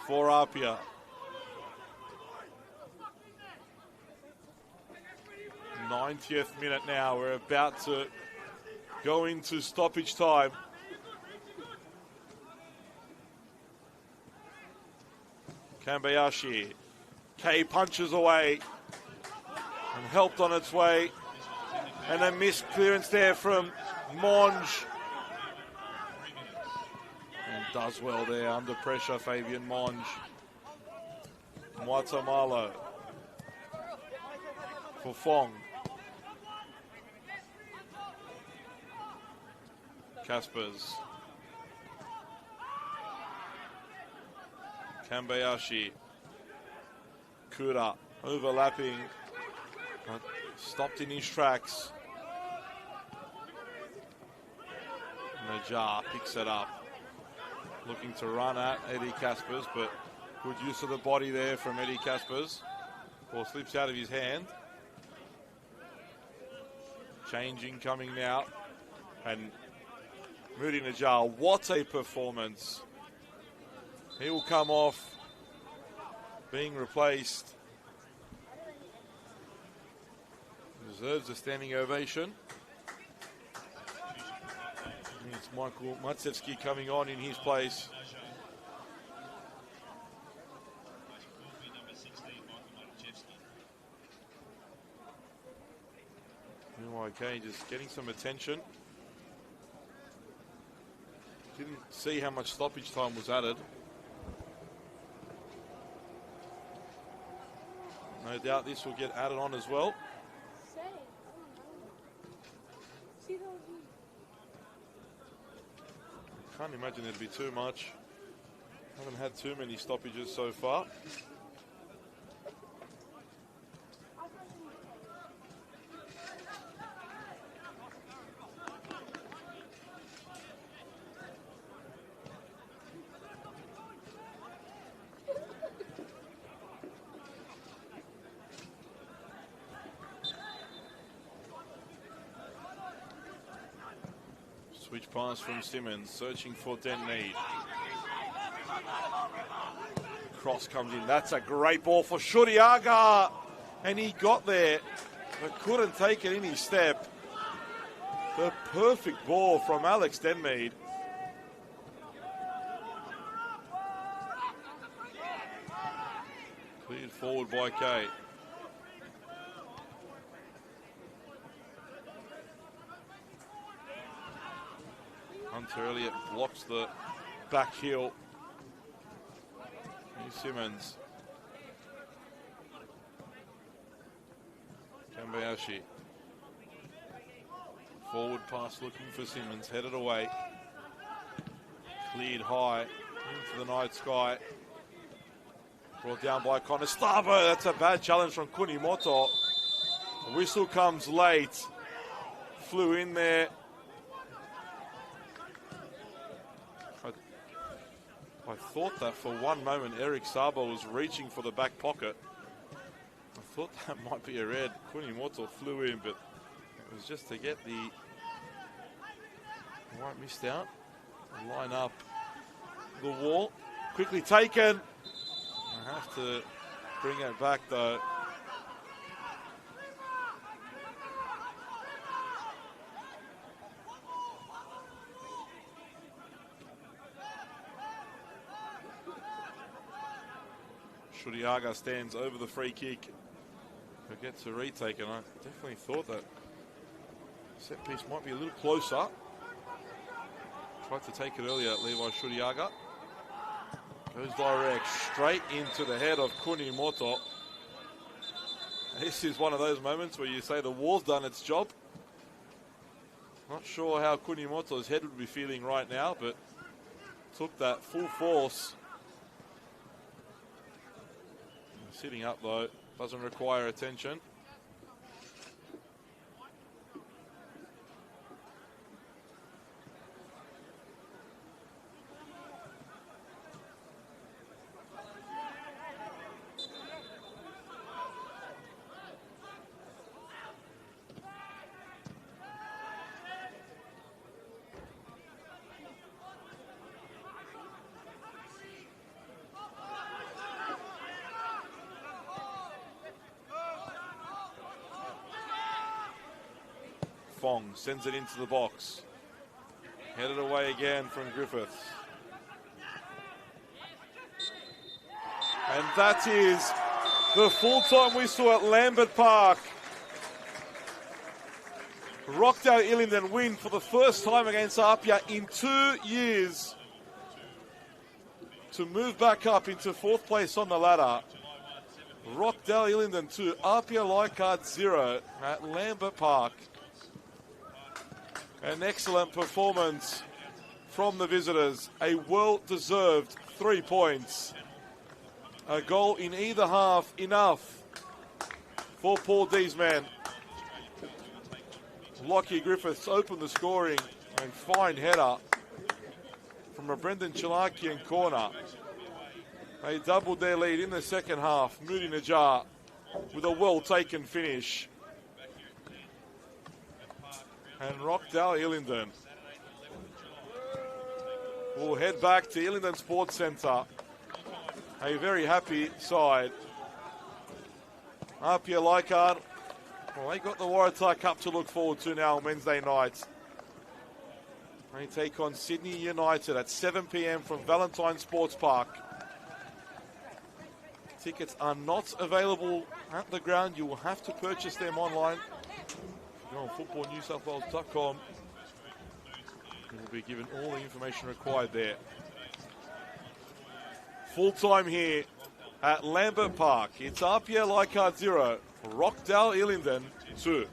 for APIA. 90th minute now. We're about to go into stoppage time. Kambayashi. K punches away and helped on its way. And a missed clearance there from Monge. And does well there under pressure, Fabian Monge. Matamalo for Fong. Caspers. Kambayashi. Kura overlapping. But stopped in his tracks. Najar picks it up. Looking to run at Eddie Caspers, but good use of the body there from Eddie Caspers. Ball slips out of his hand. Changing coming now. And Moody Najar, what a performance. He will come off being replaced. Deserves a standing ovation. It's Michael Matsevsky coming on in his place. Okay, just getting some attention. Didn't see how much stoppage time was added. No doubt this will get added on as well. Can't imagine it'd be too much. Haven't had too many stoppages so far. Switch pass from Simmons, searching for Denmead. Cross comes in. That's a great ball for Shuriaga. And he got there, but couldn't take it in his step. The perfect ball from Alex Denmead. Cleared forward by Kay. Hunter Elliott blocks the back heel. Here's Simmons. Kambayashi. Forward pass looking for Simmons. Headed away. Cleared high into the night sky. Brought down by Konestabo. That's a bad challenge from Kunimoto. The whistle comes late. Flew in there. I thought that for one moment Eric Sabo was reaching for the back pocket. I thought that might be a red. Kunimoto flew in, but it was just to get the right missed out. Line up the wall. Quickly taken. I have to bring it back though. Shuriaga stands over the free kick. He'll get to retake, and I definitely thought that set piece might be a little closer. Tried to take it earlier, Levi Shuriaga. Goes direct, straight into the head of Kunimoto. This is one of those moments where you say the wall's done its job. Not sure how Kunimoto's head would be feeling right now, but took that full force. Sitting up though, doesn't require attention. Fong sends it into the box. Headed away again from Griffiths. And that is the full-time whistle at Lambert Park. Rockdale Ilinden win for the first time against APIA in 2 years to move back up into 4th place on the ladder. Rockdale Ilinden 2, APIA Leichhardt 0 at Lambert Park. An excellent performance from the visitors. A well-deserved 3 points. A goal in either half, enough for Paul D's men. Lockie Griffiths opened the scoring and fine header from a Brendan Chalakian corner. They doubled their lead in the second half. Moody Najjar with a well-taken finish. And Rockdale Ilinden will head back to Ilinden Sports Centre. A very happy side. APIA Leichhardt, well, they got the Waratah Cup to look forward to now on Wednesday night. They take on Sydney United at 7 p.m. from Valentine Sports Park. Tickets are not available at the ground. You will have to purchase them online. Go on footballnewsouthwales.com. You will be given all the information required there. Full time here at Lambert Park. It's APIA Leichhardt 0, Rockdale Ilinden 2.